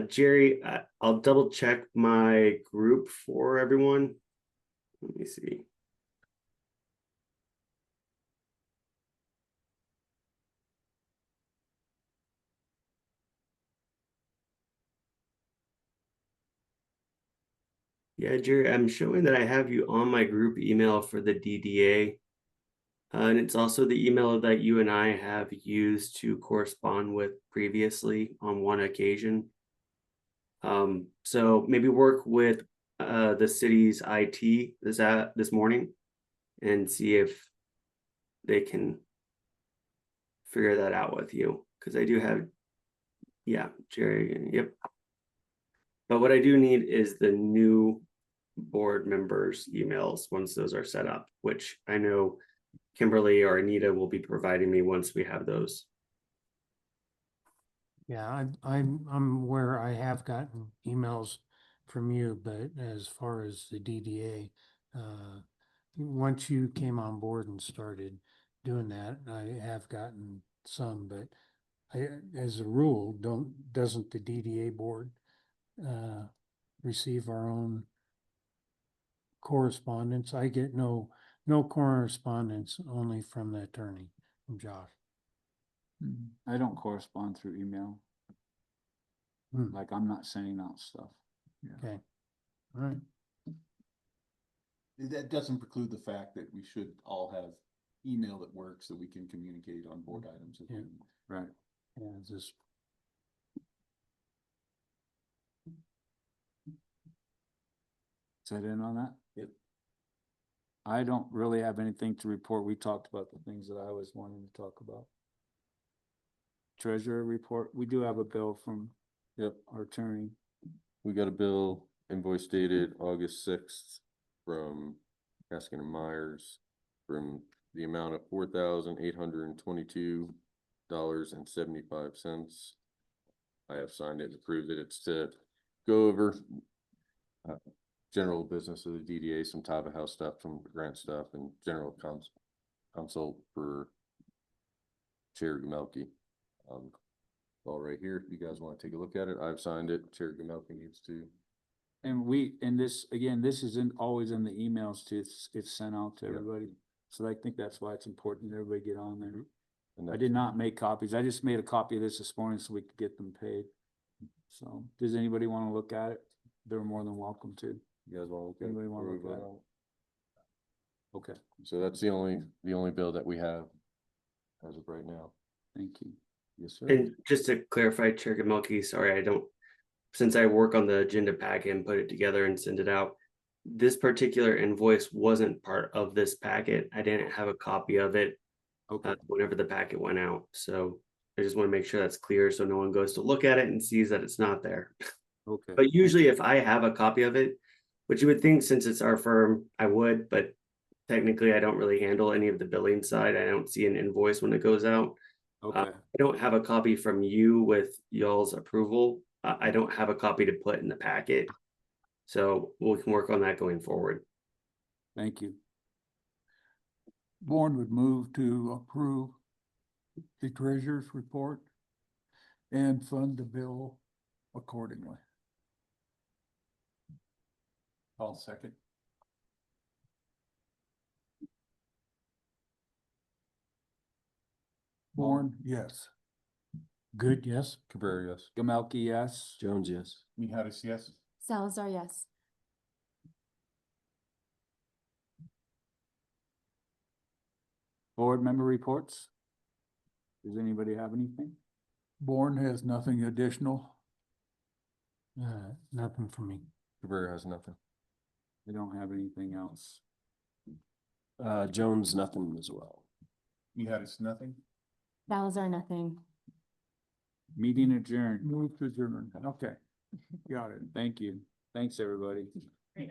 [SPEAKER 9] Jerry, I'll double check my group for everyone. Let me see. Yeah, Jerry, I'm showing that I have you on my group email for the DDA. And it's also the email that you and I have used to correspond with previously on one occasion. So maybe work with the city's IT this morning and see if they can figure that out with you. Because I do have, yeah, Jerry, yep. But what I do need is the new board members' emails once those are set up, which I know Kimberly or Anita will be providing me once we have those.
[SPEAKER 5] Yeah, I'm aware I have gotten emails from you, but as far as the DDA, once you came on board and started doing that, I have gotten some, but as a rule, doesn't the DDA board, receive our own correspondence? I get no correspondence, only from the attorney, from Josh.
[SPEAKER 2] I don't correspond through email. Like I'm not sending out stuff.
[SPEAKER 5] Okay, all right.
[SPEAKER 12] That doesn't preclude the fact that we should all have email that works that we can communicate on board items. if we
[SPEAKER 5] Yeah.
[SPEAKER 12] need.
[SPEAKER 2] Right.
[SPEAKER 5] Yeah, just.
[SPEAKER 2] Is that in on that?
[SPEAKER 12] Yep.
[SPEAKER 2] I don't really have anything to report. We talked about the things that I was wanting to talk about. Treasurer report, we do have a bill from our attorney.
[SPEAKER 10] We got a bill invoice dated August 6th from Gaskin and Myers from the amount of $4,822.75. I have signed it and approved it. It's to go over general business of the DDA, some Tava House stuff, some grant stuff, and general consult for Chair Gumelke. All right here, if you guys want to take a look at it, I've signed it. Chair Gumelke needs to.
[SPEAKER 2] And this, again, this isn't always in the emails too. It's sent out to everybody. So I think that's why it's important that everybody get on there.
[SPEAKER 10] And
[SPEAKER 2] I did not make copies. I just made a copy of this morning so we could get them paid. So does anybody want to look at it? They're more than welcome to.
[SPEAKER 10] You guys want to look at it?
[SPEAKER 2] Anybody wanna
[SPEAKER 10] before we
[SPEAKER 2] look at
[SPEAKER 10] vote on
[SPEAKER 2] Okay,
[SPEAKER 10] So that's the only bill that we have as of right now.
[SPEAKER 2] thank you.
[SPEAKER 10] Yes, sir.
[SPEAKER 9] And just to clarify, Chair Gamelke, sorry, since I work on the agenda packet and put it together and send it out, this particular invoice wasn't part of this packet. I didn't have a copy of it whenever the packet went out. So I just want to make sure that's clear so no one goes to look at it and sees that it's not there.
[SPEAKER 2] Okay.
[SPEAKER 9] But usually if I have a copy of it, which you would think since it's our firm, I would, but technically I don't really handle any of the billing side. I don't see an invoice when it goes out.
[SPEAKER 2] Okay.
[SPEAKER 9] I don't have a copy from you with y'all's approval. I don't have a copy to put in the packet. So we can work on that going forward.
[SPEAKER 2] Thank you.
[SPEAKER 3] Bourne would move to approve the treasurer's report and fund the bill accordingly.
[SPEAKER 12] I'll second.
[SPEAKER 3] Bourne, yes.
[SPEAKER 5] Good, yes?
[SPEAKER 10] Cabrera, yes.
[SPEAKER 2] Gamelke, yes.
[SPEAKER 1] Jones, yes.
[SPEAKER 12] Mihatis, yes.
[SPEAKER 4] Salazar, yes.
[SPEAKER 2] Board member reports? Does anybody have anything?
[SPEAKER 3] Bourne has nothing additional.
[SPEAKER 5] Nothing for me.
[SPEAKER 10] Cabrera has nothing.
[SPEAKER 2] We don't have anything else.
[SPEAKER 1] Jones, nothing as well.
[SPEAKER 12] Mihatis, nothing.
[SPEAKER 4] Salazar, nothing.
[SPEAKER 2] Meeting adjourned.
[SPEAKER 3] Move to adjourn.
[SPEAKER 2] Okay, got it. Thank you. Thanks, everybody.
[SPEAKER 8] Great.